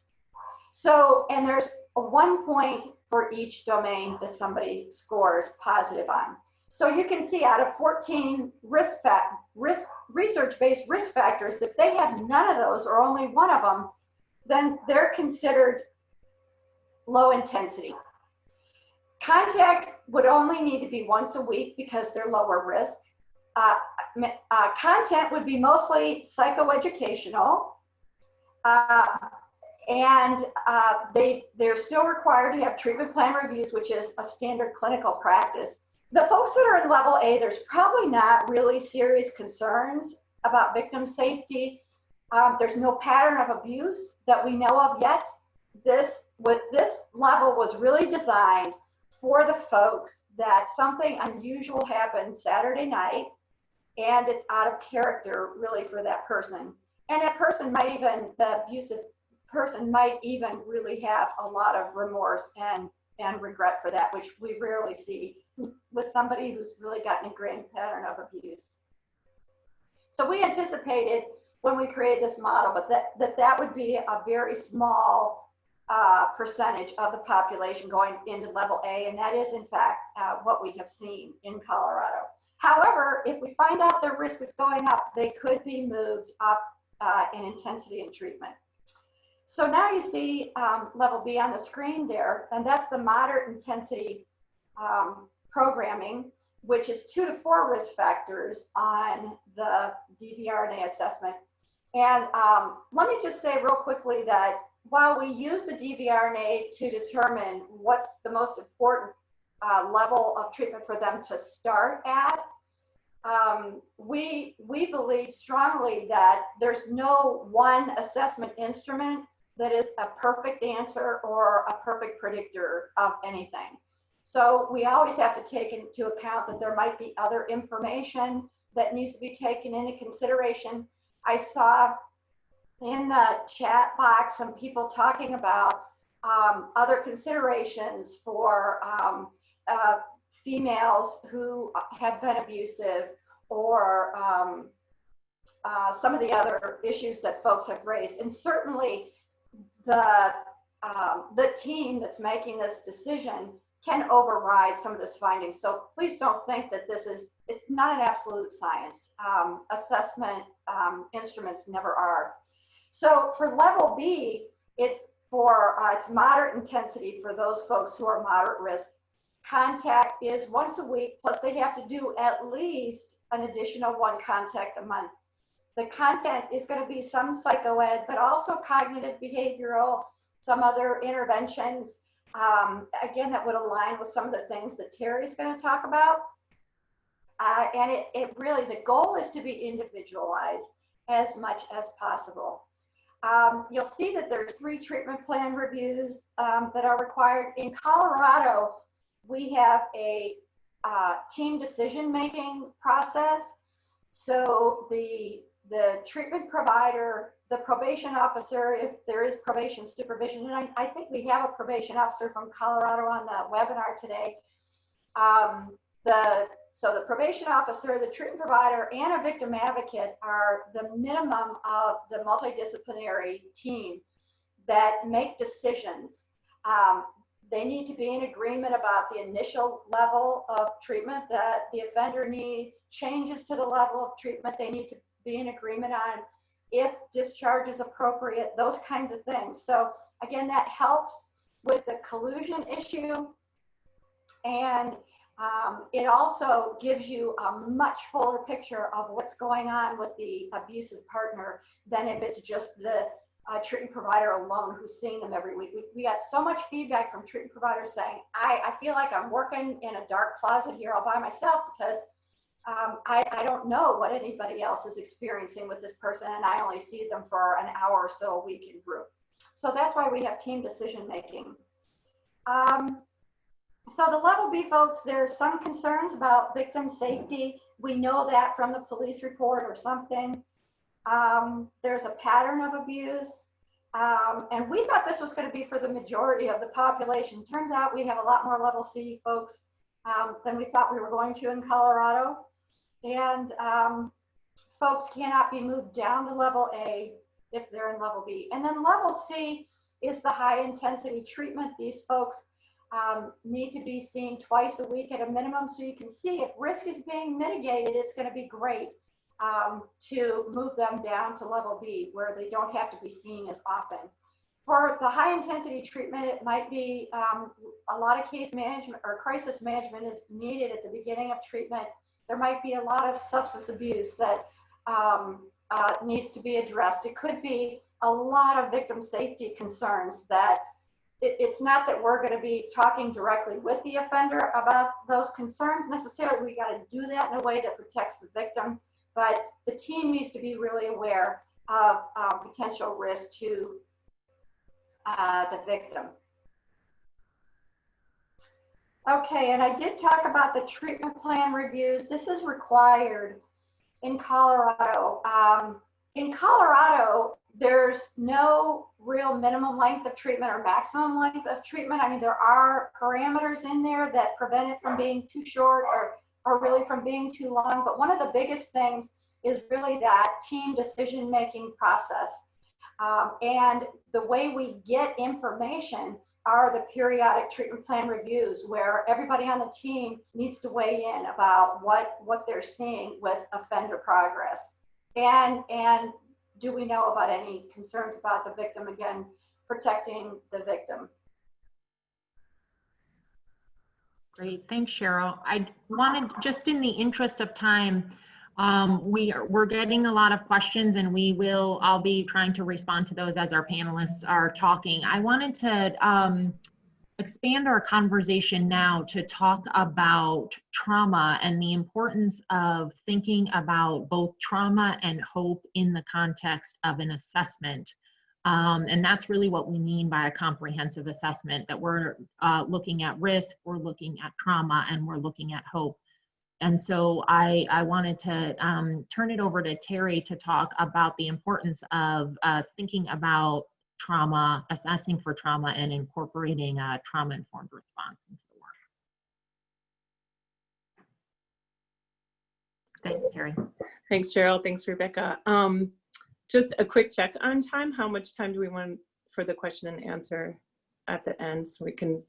So, and there's a 1 point for each domain that somebody scores positive on. So you can see out of 14 research-based risk factors, if they have none of those or only one of them, then they're considered low intensity. Contact would only need to be once a week because they're lower risk. Content would be mostly psychoeducational, and they're still required to have treatment plan reviews, which is a standard clinical practice. The folks that are in level A, there's probably not really serious concerns about victim safety. There's no pattern of abuse that we know of yet. This level was really designed for the folks that something unusual happened Saturday night, and it's out of character really for that person. And that person might even, the abusive person might even really have a lot of remorse and regret for that, which we rarely see with somebody who's really got an ingrained pattern of abuse. So we anticipated when we created this model, but that would be a very small percentage of the population going into level A, and that is in fact what we have seen in Colorado. However, if we find out their risk is going up, they could be moved up and intensity in treatment. So now you see level B on the screen there, and that's the moderate intensity programming, which is 2 to 4 risk factors on the DVRNA assessment. And let me just say real quickly that while we use the DVRNA to determine what's the most important level of treatment for them to start at, we believe strongly that there's no one assessment instrument that is a perfect answer or a perfect predictor of anything. So we always have to take into account that there might be other information that needs to be taken into consideration. I saw in the chat box some people talking about other considerations for females who have been abusive, or some of the other issues that folks have raised. And certainly the team that's making this decision can override some of this findings. So please don't think that it's not an absolute science. Assessment instruments never are. So for level B, it's moderate intensity for those folks who are moderate risk. Contact is once a week, plus they have to do at least an additional 1 contact a month. The content is going to be some psychoed, but also cognitive behavioral, some other interventions. Again, that would align with some of the things that Terry's going to talk about. And it really, the goal is to be individualized as much as possible. You'll see that there's 3 treatment plan reviews that are required. In Colorado, we have a team decision-making process. So the treatment provider, the probation officer, if there is probation supervision, and I think we have a probation officer from Colorado on the webinar today. So the probation officer, the treatment provider, and a victim advocate are the minimum of the multidisciplinary team that make decisions. They need to be in agreement about the initial level of treatment that the offender needs, changes to the level of treatment they need to be in agreement on, if discharge is appropriate, those kinds of things. So again, that helps with the collusion issue, and it also gives you a much fuller picture of what's going on with the abusive partner than if it's just the treatment provider alone who's seeing them every week. We got so much feedback from treatment providers saying, I feel like I'm working in a dark closet here all by myself, because I don't know what anybody else is experiencing with this person, and I only see them for an hour or so a week in group. So that's why we have team decision making. So the level B folks, there's some concerns about victim safety. We know that from the police report or something. There's a pattern of abuse. And we thought this was going to be for the majority of the population. Turns out we have a lot more level C folks than we thought we were going to in Colorado. And folks cannot be moved down to level A if they're in level B. And then level C is the high intensity treatment. These folks need to be seen twice a week at a minimum, so you can see if risk is being mitigated, it's going to be great to move them down to level B, where they don't have to be seen as often. For the high intensity treatment, it might be a lot of case management or crisis management is needed at the beginning of treatment. There might be a lot of substance abuse that needs to be addressed. It could be a lot of victim safety concerns that it's not that we're going to be talking directly with the offender about those concerns necessarily. We got to do that in a way that protects the victim, but the team needs to be really aware of potential risk to the victim. Okay, and I did talk about the treatment plan reviews. This is required in Colorado. In Colorado, there's no real minimum length of treatment or maximum length of treatment. I mean, there are parameters in there that prevent it from being too short or really from being too long. But one of the biggest things is really that team decision-making process. And the way we get information are the periodic treatment plan reviews, where everybody on the team needs to weigh in about what they're seeing with offender progress. And do we know about any concerns about the victim, again, protecting the victim? Great, thanks, Cheryl. I wanted, just in the interest of time, we're getting a lot of questions, and I'll be trying to respond to those as our panelists are talking. I wanted to expand our conversation now to talk about trauma and the importance of thinking about both trauma and hope in the context of an assessment. And that's really what we mean by a comprehensive assessment, that we're looking at risk, we're looking at trauma, and we're looking at hope. And so I wanted to turn it over to Terry to talk about the importance of thinking about trauma, assessing for trauma, and incorporating a trauma-informed response into the work. Thanks, Terry. Thanks, Cheryl. Thanks, Rebecca. Just a quick check on time. How much time do we want for the question and answer at the end so we can?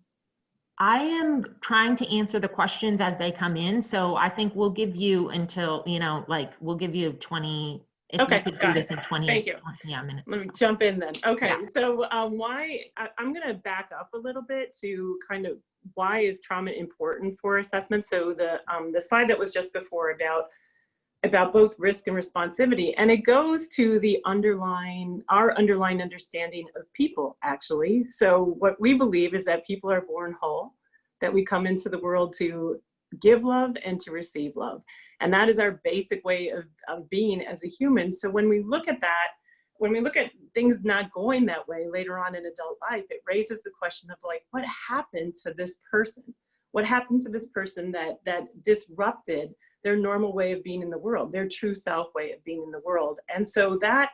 I am trying to answer the questions as they come in. So I think we'll give you until, we'll give you 20, if Okay, we could do this in 20, Thank you. 20 minutes. Let me jump in then. Okay, Yeah. so I'm going to back up a little bit to kind of why is trauma important for assessment. So the slide that was just before about both risk and responsivity, and it goes to our underlying understanding of people, actually. So what we believe is that people are born whole, that we come into the world to give love and to receive love. And that is our basic way of being as a human. So when we look at that, when we look at things not going that way later on in adult life, it raises the question of like, what happened to this person? What happened to this person that disrupted their normal way of being in the world, their true self way of being in the world? And so that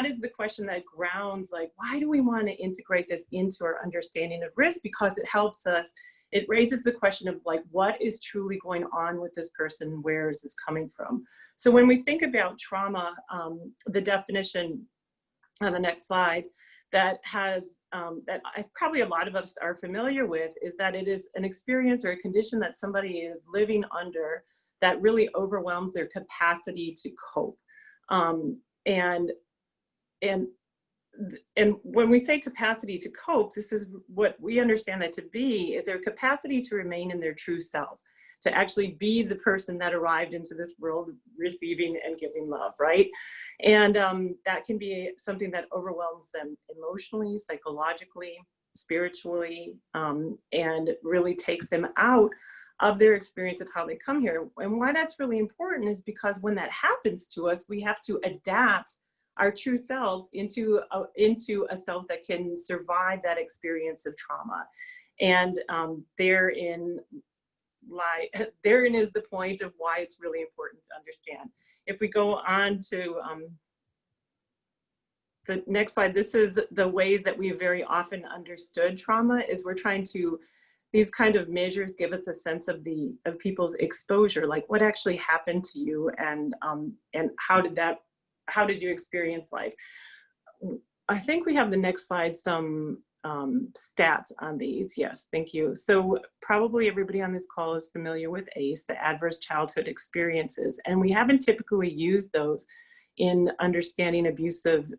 is the question that grounds, like, why do we want to integrate this into our understanding of risk? Because it helps us, it raises the question of like, what is truly going on with this person? Where is this coming from? So when we think about trauma, the definition on the next slide that probably a lot of us are familiar with is that it is an experience or a condition that somebody is living under that really overwhelms their capacity to cope. And when we say capacity to cope, this is what we understand that to be, is their capacity to remain in their true self, to actually be the person that arrived into this world receiving and giving love, right? And that can be something that overwhelms them emotionally, psychologically, spiritually, and really takes them out of their experience of how they come here. And why that's really important is because when that happens to us, we have to adapt our true selves into a self that can survive that experience of trauma. And therein is the point of why it's really important to understand. If we go on to the next slide, this is the ways that we very often understood trauma. Is we're trying to, these kind of measures give us a sense of people's exposure, like what actually happened to you, and how did you experience life? I think we have the next slide, some stats on these. Yes, thank you. So probably everybody on this call is familiar with ACE, the Adverse Childhood Experiences, and we haven't typically used those in understanding abusive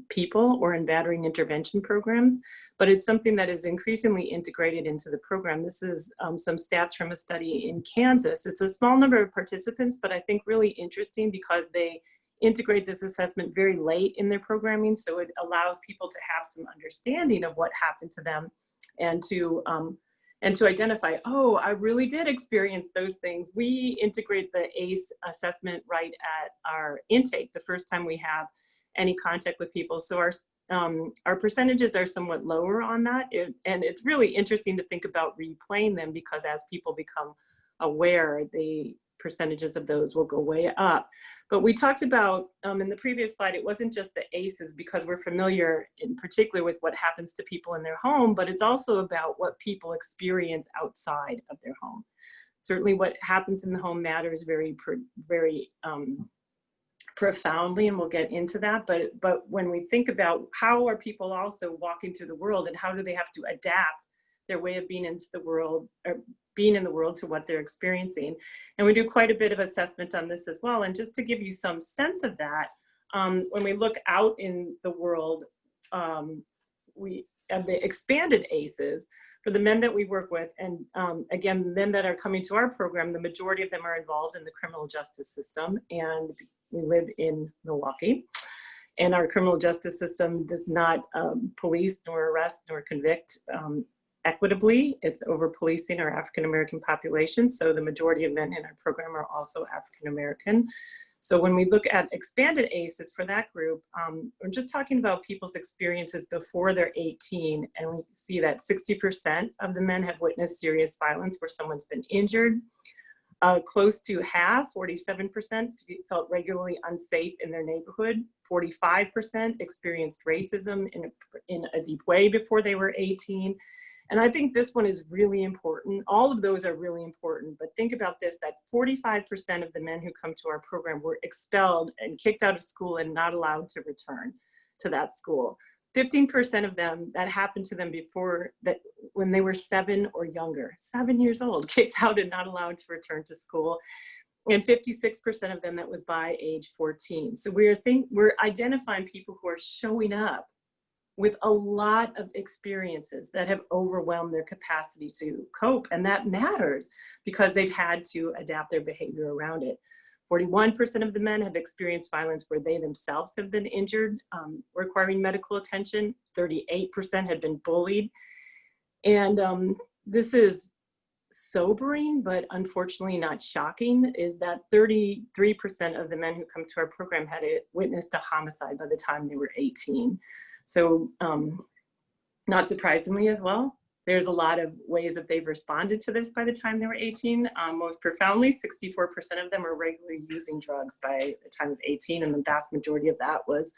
people or in battering intervention programs, but it's something that is increasingly integrated into the program. This is some stats from a study in Kansas. It's a small number of participants, but I think really interesting because they integrate this assessment very late in their programming, so it allows people to have some understanding of what happened to them, and to identify, oh, I really did experience those things. We integrate the ACE assessment right at our intake, the first time we have any contact with people. So our percentages are somewhat lower on that, and it's really interesting to think about replaying them, because as people become aware, the percentages of those will go way up. But we talked about in the previous slide, it wasn't just the ACEs, because we're familiar in particular with what happens to people in their home, but it's also about what people experience outside of their home. Certainly what happens in the home matters very profoundly, and we'll get into that. But when we think about how are people also walking through the world, and how do they have to adapt their way of being into the world, or being in the world, to what they're experiencing. And we do quite a bit of assessment on this as well. And just to give you some sense of that, when we look out in the world, we have the expanded ACEs for the men that we work with. And again, men that are coming to our program, the majority of them are involved in the criminal justice system, and we live in Milwaukee. And our criminal justice system does not police nor arrest nor convict equitably. It's over policing our African-American population. So the majority of men in our program are also African-American. So when we look at expanded ACEs for that group, we're just talking about people's experiences before they're 18. And we see that 60% of the men have witnessed serious violence where someone's been injured. Close to half, 47%, felt regularly unsafe in their neighborhood. 45% experienced racism in a deep way before they were 18. And I think this one is really important. All of those are really important, but think about this, that 45% of the men who come to our program were expelled and kicked out of school and not allowed to return to that school. 15% of them, that happened to them before that, when they were 7 or younger, 7 years old, kicked out and not allowed to return to school. And 56% of them, that was by age 14. So we're identifying people who are showing up with a lot of experiences that have overwhelmed their capacity to cope. And that matters because they've had to adapt their behavior around it. 41% of the men have experienced violence where they themselves have been injured, requiring medical attention. 38% had been bullied. And this is sobering, but unfortunately not shocking, is that 33% of the men who come to our program had witnessed a homicide by the time they were 18. So not surprisingly as well, there's a lot of ways that they've responded to this by the time they were 18. Most profoundly, 64% of them are regularly using drugs by the time of 18, and the vast majority of that was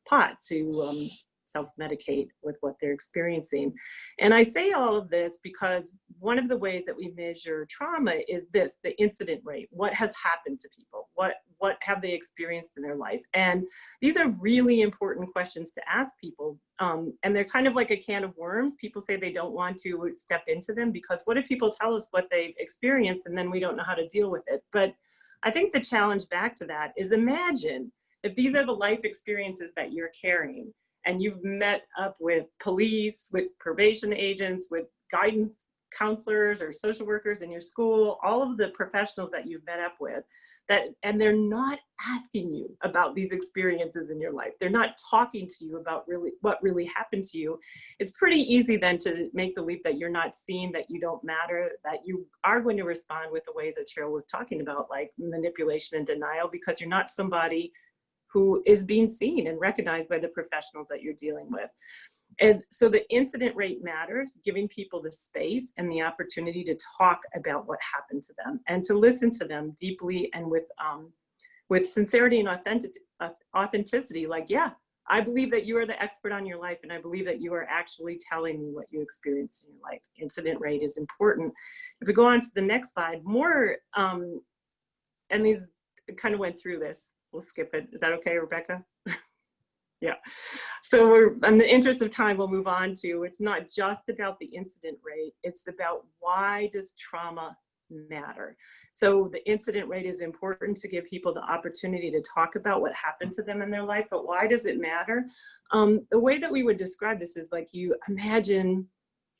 pot to self-medicate with what they're experiencing. And I say all of this because one of the ways that we measure trauma is this, the incident rate. What has happened to people? What have they experienced in their life? And these are really important questions to ask people. And they're kind of like a can of worms. People say they don't want to step into them because what if people tell us what they've experienced and then we don't know how to deal with it? But I think the challenge back to that is, imagine if these are the life experiences that you're carrying, and you've met up with police, with probation agents, with guidance counselors or social workers in your school, all of the professionals that you've met up with, and they're not asking you about these experiences in your life. They're not talking to you about what really happened to you. It's pretty easy then to make the leap that you're not seen, that you don't matter, that you are going to respond with the ways that Cheryl was talking about, like manipulation and denial, because you're not somebody who is being seen and recognized by the professionals that you're dealing with. And so the incident rate matters, giving people the space and the opportunity to talk about what happened to them and to listen to them deeply and with sincerity and authenticity. Like, yeah, I believe that you are the expert on your life, and I believe that you are actually telling me what you experienced in your life. Incident rate is important. If we go on to the next slide, more, and these kind of went through this. We'll skip it. Is that okay, Rebecca? Yeah. So in the interest of time, we'll move on to, it's not just about the incident rate. It's about, why does trauma matter? So the incident rate is important to give people the opportunity to talk about what happened to them in their life, but why does it matter? The way that we would describe this is like, you imagine,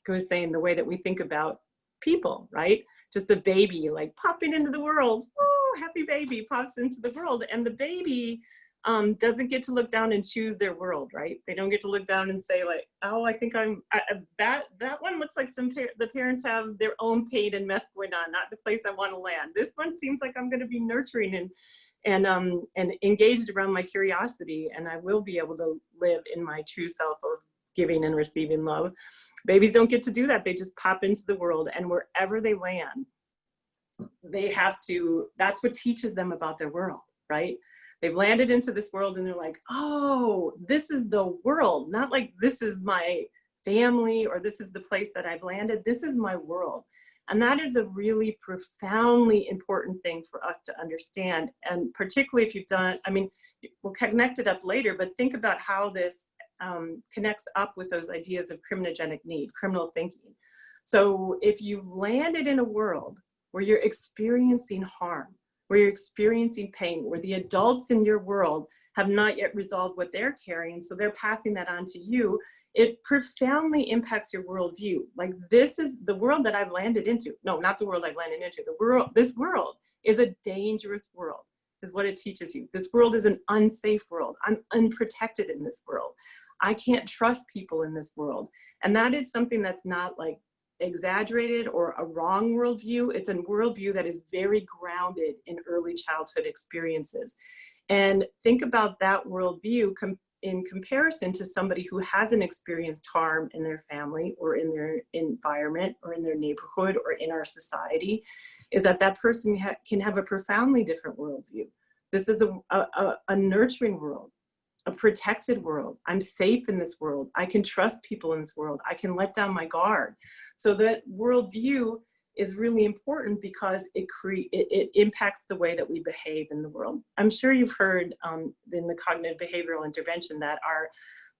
I was saying, the way that we think about people, right? Just a baby like popping into the world. Oh, happy baby pops into the world, and the baby doesn't get to look down and choose their world, right? They don't get to look down and say like, oh, I think that one looks like the parents have their own pain and mess going on, not the place I want to land. This one seems like I'm going to be nurturing and engaged around my curiosity, and I will be able to live in my true self of giving and receiving love. Babies don't get to do that. They just pop into the world, and wherever they land, they have to, that's what teaches them about their world, right? They've landed into this world and they're like, oh, this is the world, not like this is my family or this is the place that I've landed. This is my world. And that is a really profoundly important thing for us to understand. And particularly if you've done, I mean, we'll connect it up later, but think about how this connects up with those ideas of criminogenic need, criminal thinking. So if you've landed in a world where you're experiencing harm, where you're experiencing pain, where the adults in your world have not yet resolved what they're carrying, so they're passing that on to you, it profoundly impacts your worldview. Like, this is the world that I've landed into. No, not the world I've landed into. The world, this world is a dangerous world, is what it teaches you. This world is an unsafe world. I'm unprotected in this world. I can't trust people in this world. And that is something that's not like exaggerated or a wrong worldview. It's a worldview that is very grounded in early childhood experiences. And think about that worldview in comparison to somebody who hasn't experienced harm in their family or in their environment or in their neighborhood or in our society, is that that person can have a profoundly different worldview. This is a nurturing world, a protected world. I'm safe in this world. I can trust people in this world. I can let down my guard. So that worldview is really important because it impacts the way that we behave in the world. I'm sure you've heard in the cognitive behavioral intervention that our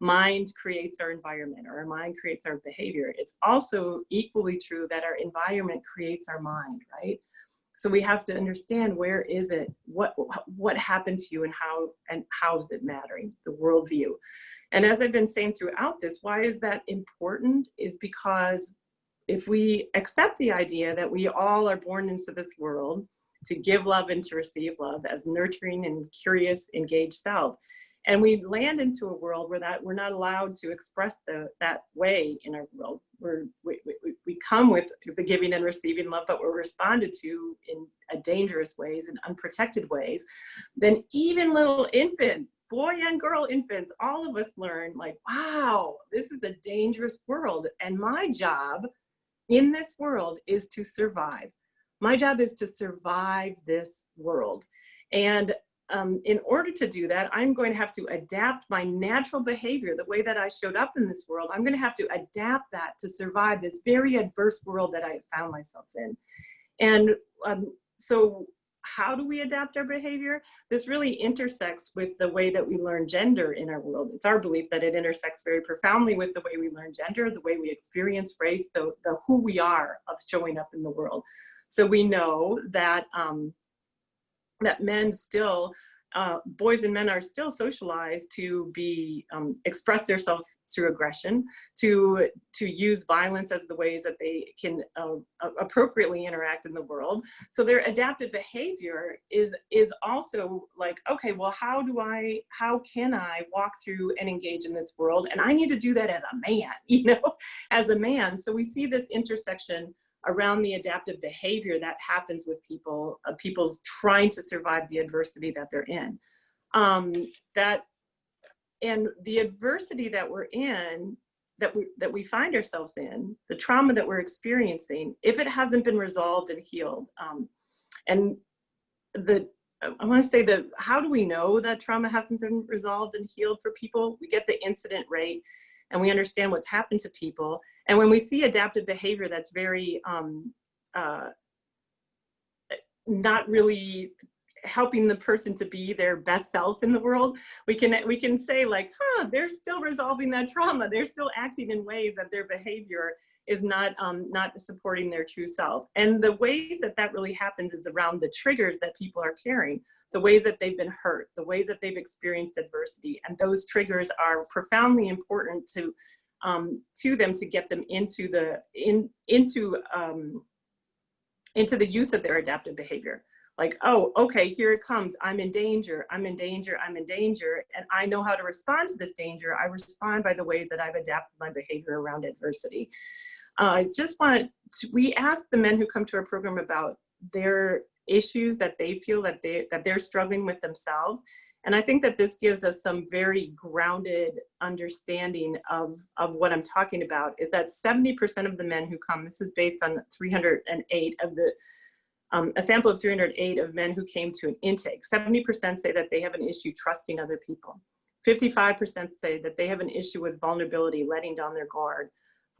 mind creates our environment, or our mind creates our behavior. It's also equally true that our environment creates our mind, right? So we have to understand, where is it? What happened to you, and how is it mattering? The worldview. And as I've been saying throughout this, why is that important? Is because if we accept the idea that we all are born into this world to give love and to receive love as nurturing and curious, engaged self, and we land into a world where we're not allowed to express that way in our world, we come with the giving and receiving love, but we're responded to in dangerous ways and unprotected ways, then even little infants, boy and girl infants, all of us learn, like, wow, this is a dangerous world. And my job in this world is to survive. My job is to survive this world. And in order to do that, I'm going to have to adapt my natural behavior, the way that I showed up in this world. I'm going to have to adapt that to survive this very adverse world that I found myself in. And so how do we adapt our behavior? This really intersects with the way that we learn gender in our world. It's our belief that it intersects very profoundly with the way we learn gender, the way we experience race, the who we are of showing up in the world. So we know that that men still, boys and men are still socialized to be express themselves through aggression, to use violence as the ways that they can appropriately interact in the world. So their adaptive behavior is also like, okay, well, how can I walk through and engage in this world? And I need to do that as a man, you know, as a man. So we see this intersection around the adaptive behavior that happens with people's trying to survive the adversity that they're in. And the adversity that we're in, that we find ourselves in, the trauma that we're experiencing, if it hasn't been resolved and healed, I want to say how do we know that trauma hasn't been resolved and healed for people? We get the incident rate, and we understand what's happened to people. And when we see adaptive behavior that's very not really helping the person to be their best self in the world, we can say, like, they're still resolving that trauma. They're still acting in ways that their behavior is not supporting their true self. And the ways that really happens is around the triggers that people are carrying, the ways that they've been hurt, the ways that they've experienced adversity. And those triggers are profoundly important to them to get them into the use of their adaptive behavior. Like, oh, okay, here it comes. I'm in danger, I'm in danger, I'm in danger. And I know how to respond to this danger. I respond by the ways that I've adapted my behavior around adversity. We ask the men who come to our program about their issues that they feel that they're struggling with themselves. And I think that this gives us some very grounded understanding of what I'm talking about, is that 70% of the men who come, this is based on 308 of a sample of 308 of men who came to an intake, 70% say that they have an issue trusting other people. 55% say that they have an issue with vulnerability, letting down their guard.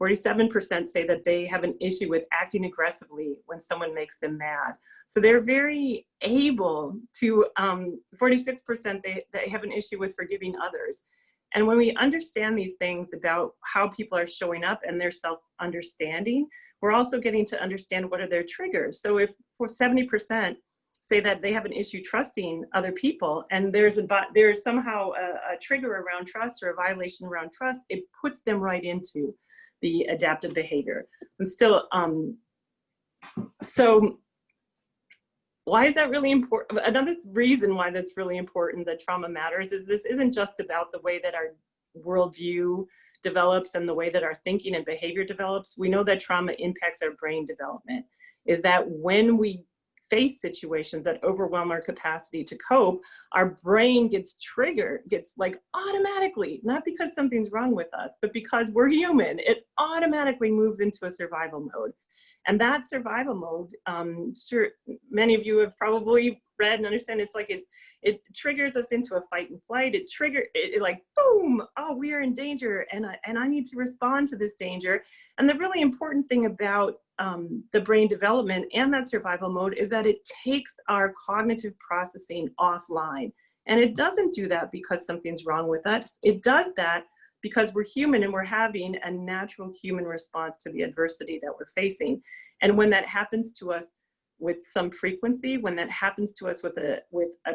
47% say that they have an issue with acting aggressively when someone makes them mad. So they're very able to, 46% they have an issue with forgiving others. And when we understand these things about how people are showing up and their self-understanding, we're also getting to understand what are their triggers. So if for 70% say that they have an issue trusting other people, and there's somehow a trigger around trust or a violation around trust, it puts them right into the adaptive behavior. I'm still, so why is that really important? Another reason why that's really important, that trauma matters, is this isn't just about the way that our worldview develops and the way that our thinking and behavior develops. We know that trauma impacts our brain development. Is that when we face situations that overwhelm our capacity to cope, our brain gets triggered, gets like automatically, not because something's wrong with us, but because we're human, it automatically moves into a survival mode. And that survival mode, sure, many of you have probably read and understand, it's like it triggers us into a fight and flight. It like, boom, oh, we are in danger, and I need to respond to this danger. And the really important thing about the brain development and that survival mode is that it takes our cognitive processing offline. And it doesn't do that because something's wrong with us. It does that because we're human and we're having a natural human response to the adversity that we're facing. And when that happens to us with some frequency, when that happens to us with a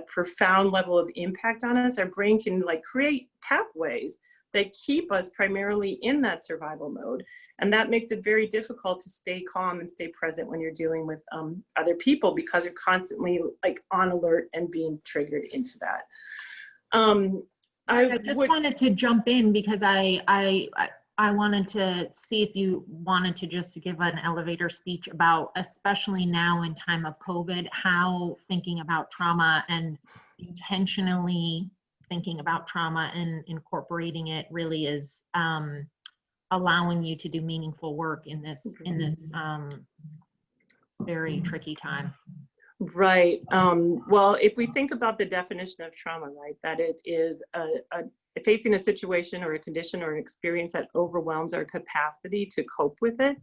profound level of impact on us, our brain can like create pathways that keep us primarily in that survival mode. And that makes it very difficult to stay calm and stay present when you're dealing with other people, because you're constantly like on alert and being triggered into that. I just wanted to jump in because I wanted to see if you wanted to just give an elevator speech about, especially now in time of COVID, how thinking about trauma and intentionally thinking about trauma and incorporating it really is allowing you to do meaningful work in this very tricky time. Right. Well, if we think about the definition of trauma, right, that it is facing a situation or a condition or an experience that overwhelms our capacity to cope with it.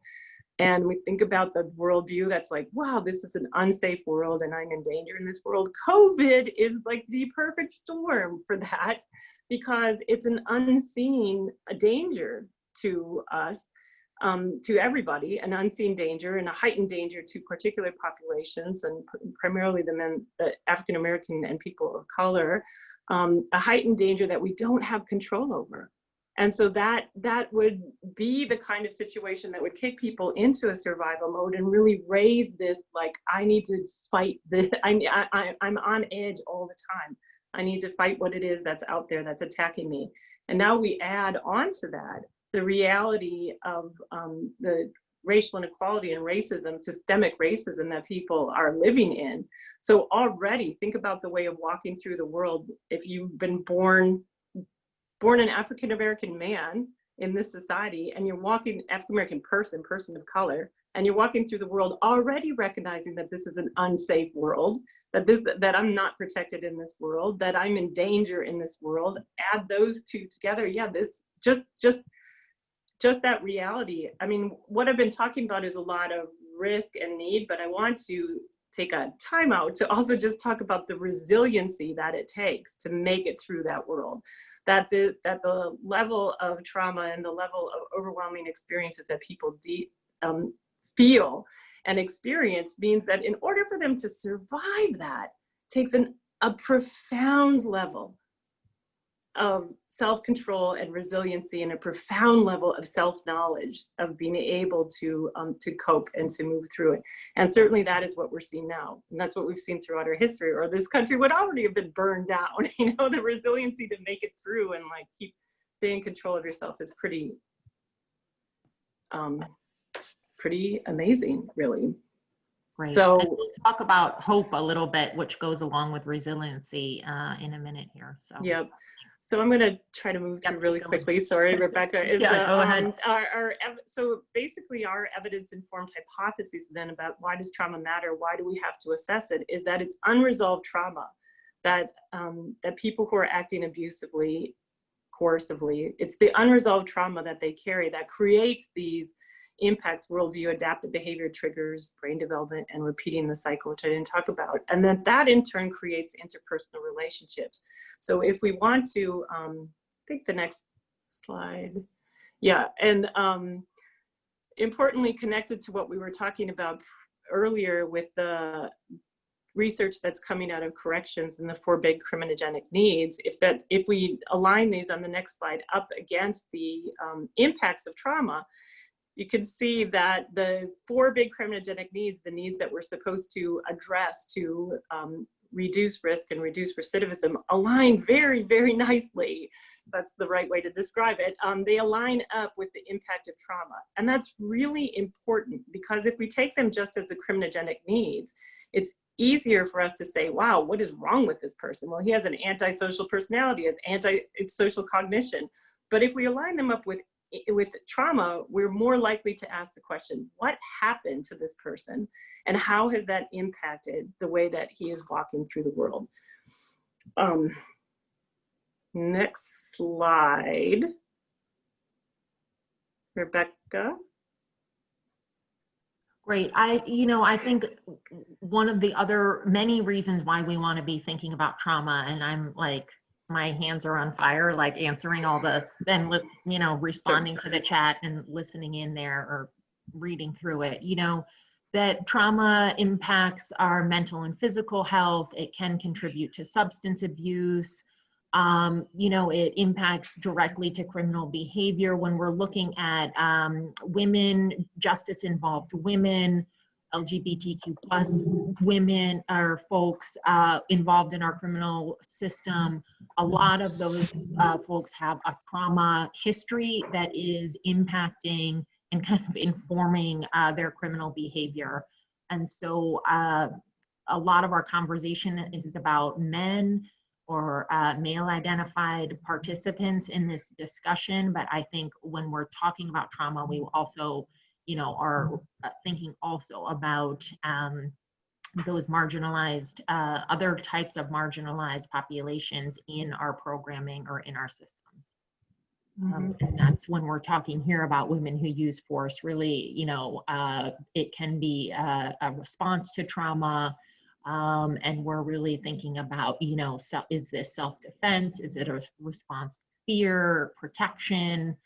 And we think about the worldview that's like, wow, this is an unsafe world and I'm in danger in this world. COVID is like the perfect storm for that, because it's an unseen danger to us. To everybody, an unseen danger and a heightened danger to particular populations, and primarily the African American and people of color, a heightened danger that we don't have control over. And so that would be the kind of situation that would kick people into a survival mode and really raise this, like, I need to fight this, I'm on edge all the time. I need to fight what it is that's out there that's attacking me. And now we add on to that the reality of the racial inequality and racism, systemic racism that people are living in. So already think about the way of walking through the world. If you've been born an African-American man in this society, and you're walking, African-American person of color, and you're walking through the world already recognizing that this is an unsafe world, that I'm not protected in this world, that I'm in danger in this world, add those two together, yeah, it's just that reality. I mean, what I've been talking about is a lot of risk and need, but I want to take a time out to also just talk about the resiliency that it takes to make it through that world. That the level of trauma and the level of overwhelming experiences that people feel and experience means that in order for them to survive that, takes a profound level of self-control and resiliency, and a profound level of self-knowledge of being able to cope and to move through it. And certainly that is what we're seeing now. And that's what we've seen throughout our history, or this country would already have been burned down. You know, the resiliency to make it through and like stay in control of yourself is pretty amazing, really. Right. So and we'll talk about hope a little bit, which goes along with resiliency in a minute here. So. Yep. So I'm going to try to move through really quickly. Sorry, Rebecca. Go ahead. So basically our evidence-informed hypothesis then about why does trauma matter, why do we have to assess it, is that it's unresolved trauma, that people who are acting abusively, coercively, it's the unresolved trauma that they carry that creates these impacts worldview, adaptive behavior triggers, brain development, and repeating the cycle, which I didn't talk about. And then that in turn creates interpersonal relationships. So if we want to, I think the next slide. Yeah, and importantly connected to what we were talking about earlier with the research that's coming out of corrections and the 4 big criminogenic needs, if we align these on the next slide up against the impacts of trauma, you can see that the 4 big criminogenic needs, the needs that we're supposed to address to reduce risk and reduce recidivism, align very, very nicely. That's the right way to describe it. They align up with the impact of trauma. And that's really important, because if we take them just as the criminogenic needs, it's easier for us to say, wow, what is wrong with this person? Well, he has an antisocial personality, has anti-social cognition. But if we align them up with trauma, we're more likely to ask the question, what happened to this person? And how has that impacted the way that he is walking through the world? Next slide. Rebecca. Great. I think one of the other many reasons why we want to be thinking about trauma, and I'm like, my hands are on fire, like answering all this, then with, responding to the chat and listening in there or reading through it, that trauma impacts our mental and physical health. It can contribute to substance abuse. It impacts directly to criminal behavior when we're looking at women, justice-involved women, LGBTQ plus women or folks involved in our criminal system. A lot of those folks have a trauma history that is impacting and kind of informing their criminal behavior. And so a lot of our conversation is about men or male identified participants in this discussion. But I think when we're talking about trauma, we also, are thinking also about those marginalized, other types of marginalized populations in our programming or in our systems. And that's when we're talking here about women who use force, really, it can be a response to trauma. And we're really thinking about, is this self-defense? Is it a response to fear, protection,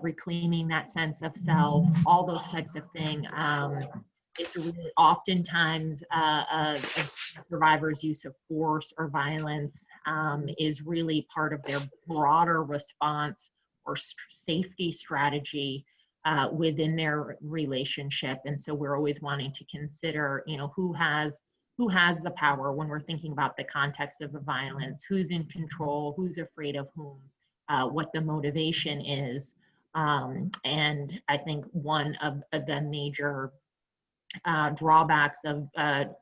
reclaiming that sense of self, all those types of things. It's really oftentimes a survivor's use of force or violence is really part of their broader response or safety strategy within their relationship. And so we're always wanting to consider, who has the power when we're thinking about the context of the violence, who's in control, who's afraid of whom, what the motivation is. And I think one of the major drawbacks of the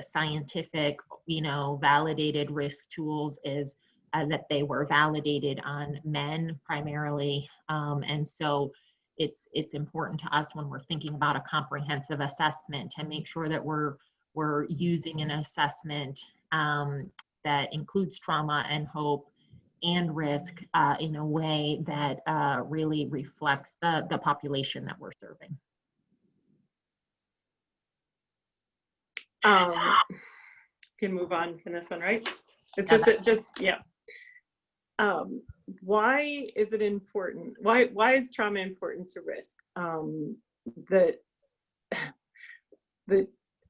scientific, validated risk tools is that they were validated on men primarily. And so it's important to us when we're thinking about a comprehensive assessment to make sure that we're using an assessment that includes trauma and hope and risk in a way that really reflects the population that we're serving. Can move on from this one, right? It's Yeah, yeah. Why is it important? Why is trauma important to risk?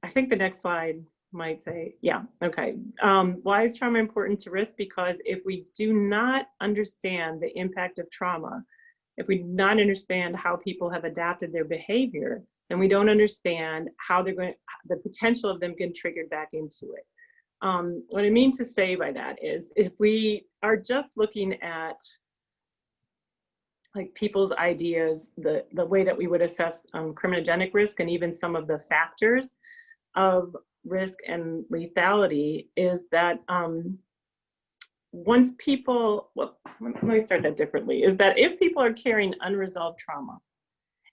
I think the next slide might say, yeah, okay. Why is trauma important to risk? Because if we do not understand the impact of trauma, if we do not understand how people have adapted their behavior, then we don't understand how the potential of them getting triggered back into it. What I mean to say by that is, if we are just looking at like people's ideas, the way that we would assess criminogenic risk and even some of the factors of risk and lethality, is that once people, well, let me start that differently, is that if people are carrying unresolved trauma,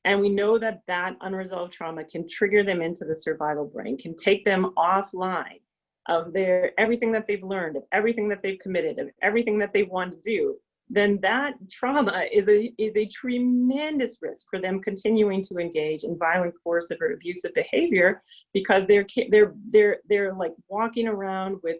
and we know that that unresolved trauma can trigger them into the survival brain, can take them offline of everything that they've learned, of everything that they've committed, of everything that they want to do, then that trauma is a tremendous risk for them continuing to engage in violent, coercive, or abusive behavior, because they're like walking around with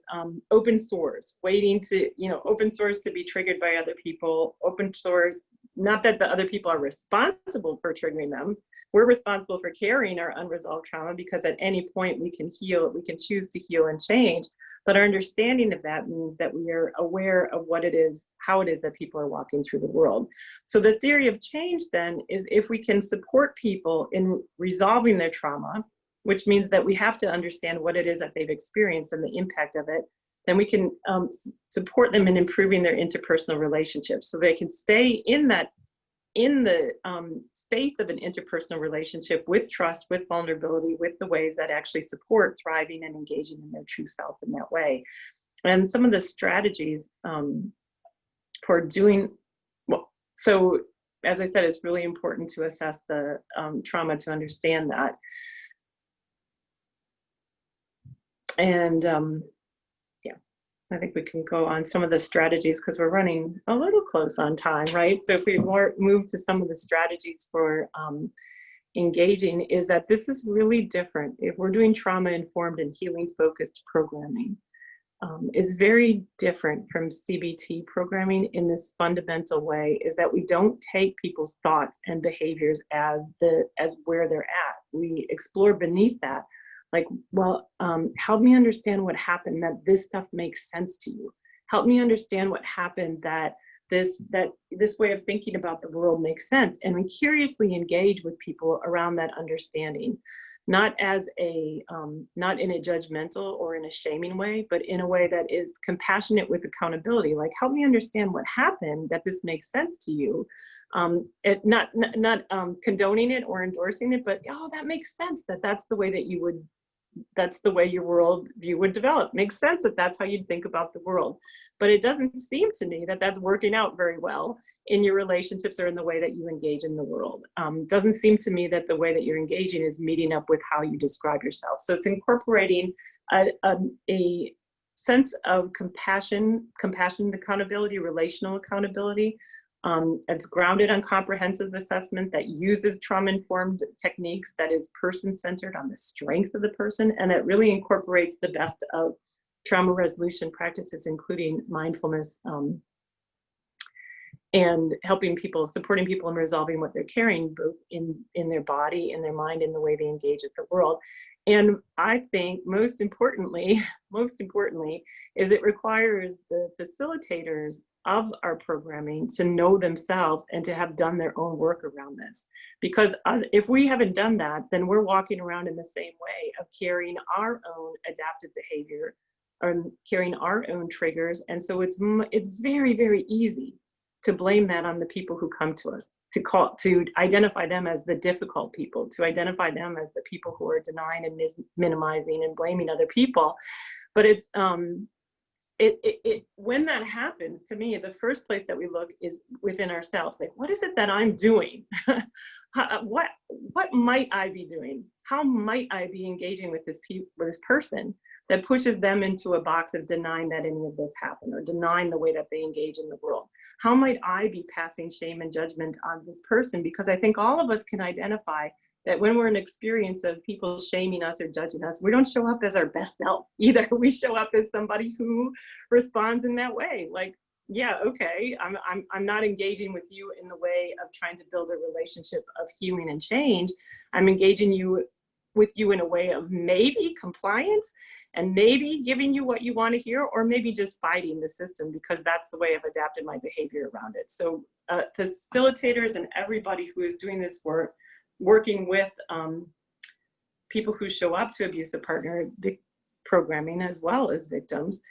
open sores, waiting to, open sores to be triggered by other people, open sores not that the other people are responsible for triggering them. We're responsible for carrying our unresolved trauma, because at any point we can heal, we can choose to heal and change. But our understanding of that means that we are aware of what it is, how it is that people are walking through the world. So the theory of change then is, if we can support people in resolving their trauma, which means that we have to understand what it is that they've experienced and the impact of it, then we can support them in improving their interpersonal relationships, so they can stay in the space of an interpersonal relationship with trust, with vulnerability, with the ways that actually support thriving and engaging in their true self in that way. And some of the strategies for doing, well, so as I said, it's really important to assess the trauma to understand that. And yeah, I think we can go on some of the strategies, because we're running a little close on time, right? So if we move to some of the strategies for engaging, is that this is really different. If we're doing trauma-informed and healing-focused programming, it's very different from CBT programming in this fundamental way, is that we don't take people's thoughts and behaviors as where they're at. We explore beneath that. Like, well, help me understand what happened that this stuff makes sense to you. Help me understand what happened that this way of thinking about the world makes sense. And we curiously engage with people around that understanding, not as not in a judgmental or in a shaming way, but in a way that is compassionate with accountability. Like, help me understand what happened that this makes sense to you. Not condoning it or endorsing it, but oh, that makes sense, that's the way that you would, that's the way your world view would develop. Makes sense that that's how you'd think about the world. But it doesn't seem to me that that's working out very well in your relationships or in the way that you engage in the world. Doesn't seem to me that the way that you're engaging is meeting up with how you describe yourself. So it's incorporating a sense of compassion, accountability, relational accountability. It's grounded on comprehensive assessment that uses trauma-informed techniques, that is person-centered on the strength of the person, and that really incorporates the best of trauma resolution practices, including mindfulness, and helping people, supporting people in resolving what they're carrying, both in their body, in their mind, in the way they engage with the world. And I think most importantly, is it requires the facilitators of our programming to know themselves and to have done their own work around this. Because if we haven't done that, then we're walking around in the same way of carrying our own adaptive behavior or carrying our own triggers. And so it's very, very easy to blame that on the people who come to us, to identify them as the difficult people, to identify them as the people who are denying and minimizing and blaming other people. But it's when that happens, to me, the first place that we look is within ourselves. Like, what is it that I'm doing? What might I be doing? How might I be engaging with this person that pushes them into a box of denying that any of this happened, or denying the way that they engage in the world? How might I be passing shame and judgment on this person? Because I think all of us can identify that when we're in experience of people shaming us or judging us, we don't show up as our best self either. We show up as somebody who responds in that way. Like, yeah, okay, I'm not engaging with you in the way of trying to build a relationship of healing and change. I'm engaging with you in a way of maybe compliance and maybe giving you what you want to hear, or maybe just fighting the system, because that's the way I've adapted my behavior around it. So facilitators and everybody who is doing this work, working with people who show up to abusive partner programming as well as victims,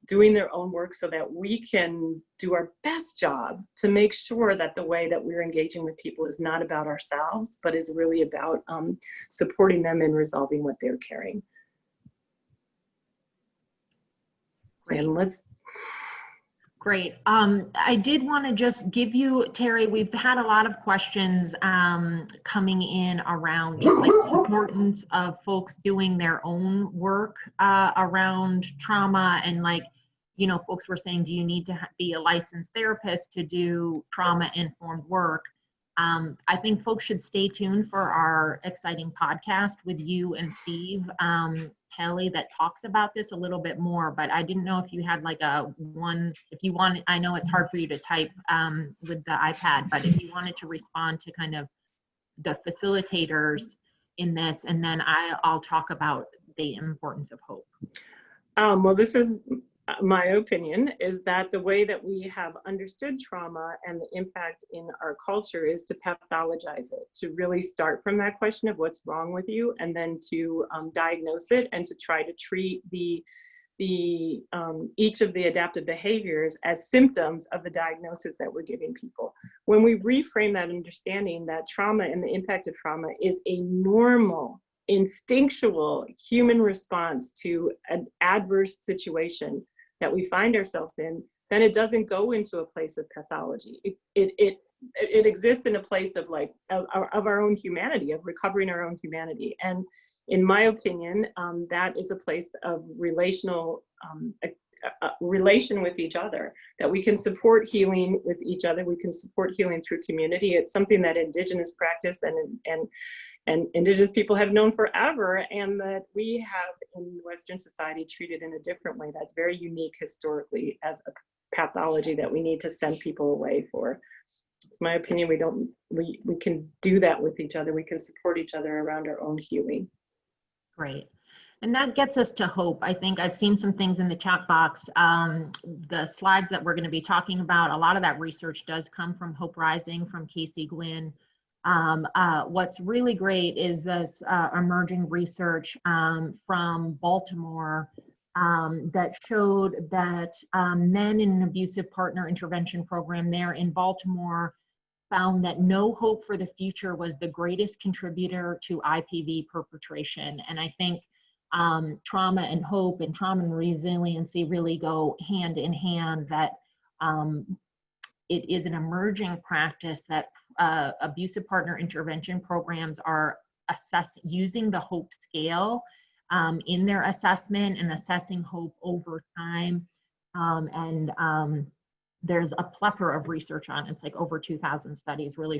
doing their own work so that we can do our best job to make sure that the way that we're engaging with people is not about ourselves, but is really about supporting them in resolving what they're carrying. And let's. Great. I did want to just give you, Terry, we've had a lot of questions coming in around just like the importance of folks doing their own work around trauma, and like, you know, folks were saying, do you need to be a licensed therapist to do trauma-informed work? I think folks should stay tuned for our exciting podcast with you and Steve Kelly that talks about this a little bit more, but I didn't know if you had like if you want, I know it's hard for you to type with the iPad, but if you wanted to respond to kind of the facilitators in this, and then I'll talk about the importance of hope. Well, this is my opinion, is that the way that we have understood trauma and the impact in our culture is to pathologize it, to really start from that question of what's wrong with you, and then to diagnose it and to try to treat each of the adaptive behaviors as symptoms of the diagnosis that we're giving people. When we reframe that understanding that trauma and the impact of trauma is a normal, instinctual human response to an adverse situation that we find ourselves in, then it doesn't go into a place of pathology. It exists in a place of our own humanity, of recovering our own humanity. And in my opinion, that is a place of relational relation with each other, that we can support healing with each other. We can support healing through community. It's something that Indigenous practice and Indigenous people have known forever, and that we have in Western society treated in a different way that's very unique historically as a pathology that we need to send people away for. It's my opinion, we can do that with each other. We can support each other around our own healing. Great. And that gets us to hope. I think I've seen some things in the chat box. The slides that we're going to be talking about, a lot of that research does come from Hope Rising, from Casey Gwynn. What's really great is this emerging research from Baltimore that showed that men in an abusive partner intervention program there in Baltimore found that no hope for the future was the greatest contributor to IPV perpetration. And I think trauma and hope and trauma and resiliency really go hand in hand, that it is an emerging practice that abusive partner intervention programs are using the hope scale in their assessment and assessing hope over time. There's a plethora of research on it. It's like over 2,000 studies really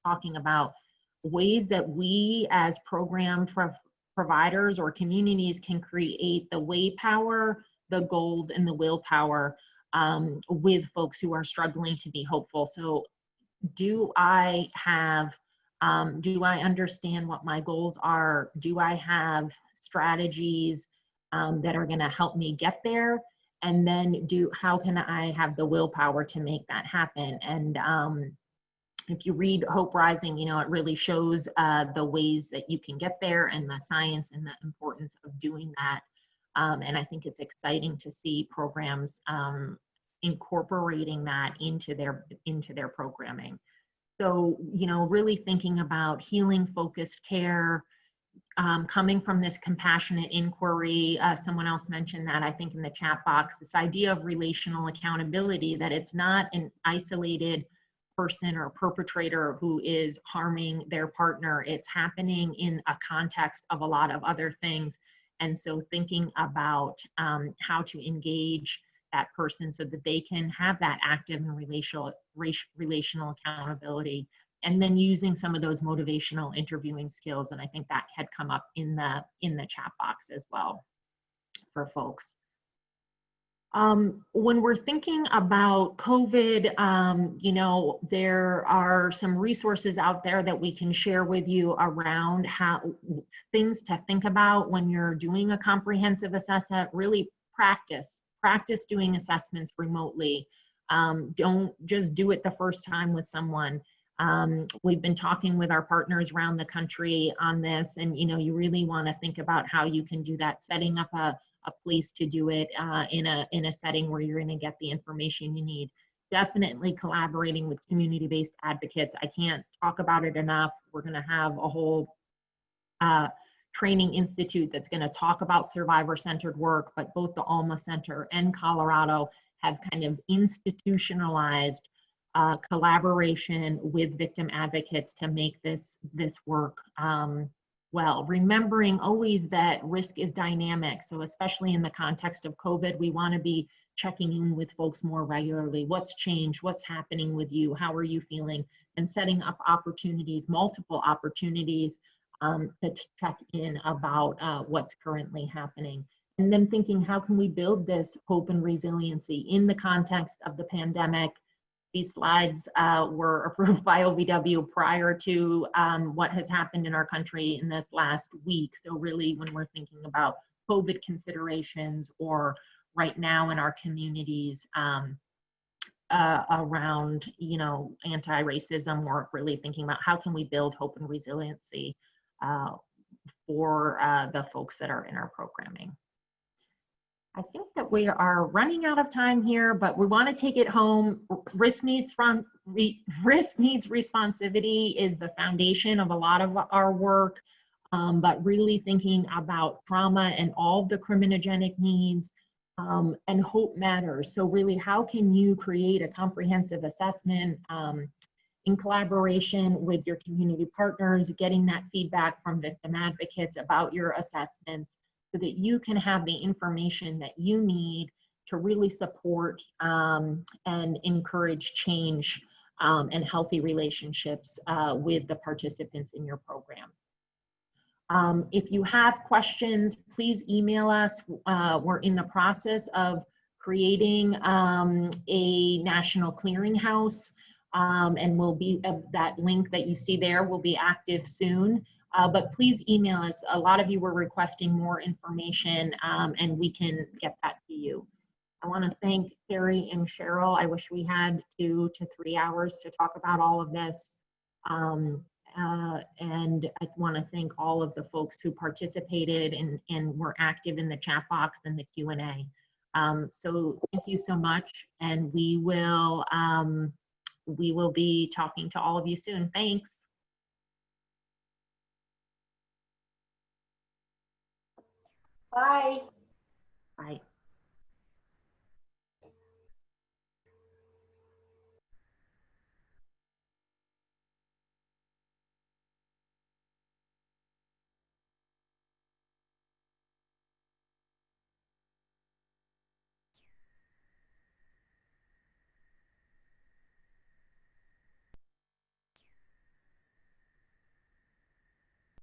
talking about ways that we as program providers or communities can create the way power, the goals, and the willpower with folks who are struggling to be hopeful. So do I understand what my goals are? Do I have strategies that are going to help me get there? And then how can I have the willpower to make that happen? And if you read Hope Rising, it really shows the ways that you can get there and the science and the importance of doing that. And I think it's exciting to see programs incorporating that into their programming. So, really thinking about healing focused care, coming from this compassionate inquiry. Someone else mentioned that, I think, in the chat box, this idea of relational accountability, that it's not an isolated person or perpetrator who is harming their partner. It's happening in a context of a lot of other things. And so thinking about how to engage that person so that they can have that active and relational accountability, and then using some of those motivational interviewing skills. And I think that had come up in the chat box as well for folks. When we're thinking about COVID, there are some resources out there that we can share with you around things to think about when you're doing a comprehensive assessment. Really practice doing assessments remotely. Don't just do it the first time with someone. We've been talking with our partners around the country on this, and you really want to think about how you can do that, setting up a place to do it in a setting where you're going to get the information you need. Definitely collaborating with community-based advocates. I can't talk about it enough. We're going to have a whole training institute that's going to talk about survivor-centered work, but both the Alma Center and Colorado have kind of institutionalized collaboration with victim advocates to make this work well, remembering always that risk is dynamic. So especially in the context of COVID, we want to be checking in with folks more regularly. What's changed? What's happening with you? How are you feeling? And setting up opportunities, multiple opportunities to check in about what's currently happening. And then thinking, how can we build this hope and resiliency in the context of the pandemic? These slides were approved by OVW prior to what has happened in our country in this last week. So really, when we're thinking about COVID considerations or right now in our communities around, you know, anti-racism, we're really thinking about how can we build hope and resiliency for the folks that are in our programming. I think that we are running out of time here, but we want to take it home. Risk meets responsivity is the foundation of a lot of our work, but really thinking about trauma and all the criminogenic needs, and hope matters. So really, how can you create a comprehensive assessment in collaboration with your community partners, getting that feedback from victim advocates about your assessments, so that you can have the information that you need to really support and encourage change and healthy relationships with the participants in your program. If you have questions, please email us. We're in the process of creating a national clearinghouse, and we'll be that link that you see there will be active soon. But please email us. A lot of you were requesting more information, and we can get that to you. I want to thank Carrie and Cheryl. I wish we had 2 to 3 hours to talk about all of this. And I want to thank all of the folks who participated and were active in the chat box and the Q&A. So thank you so much, and we will be talking to all of you soon. Thanks. Bye. Bye.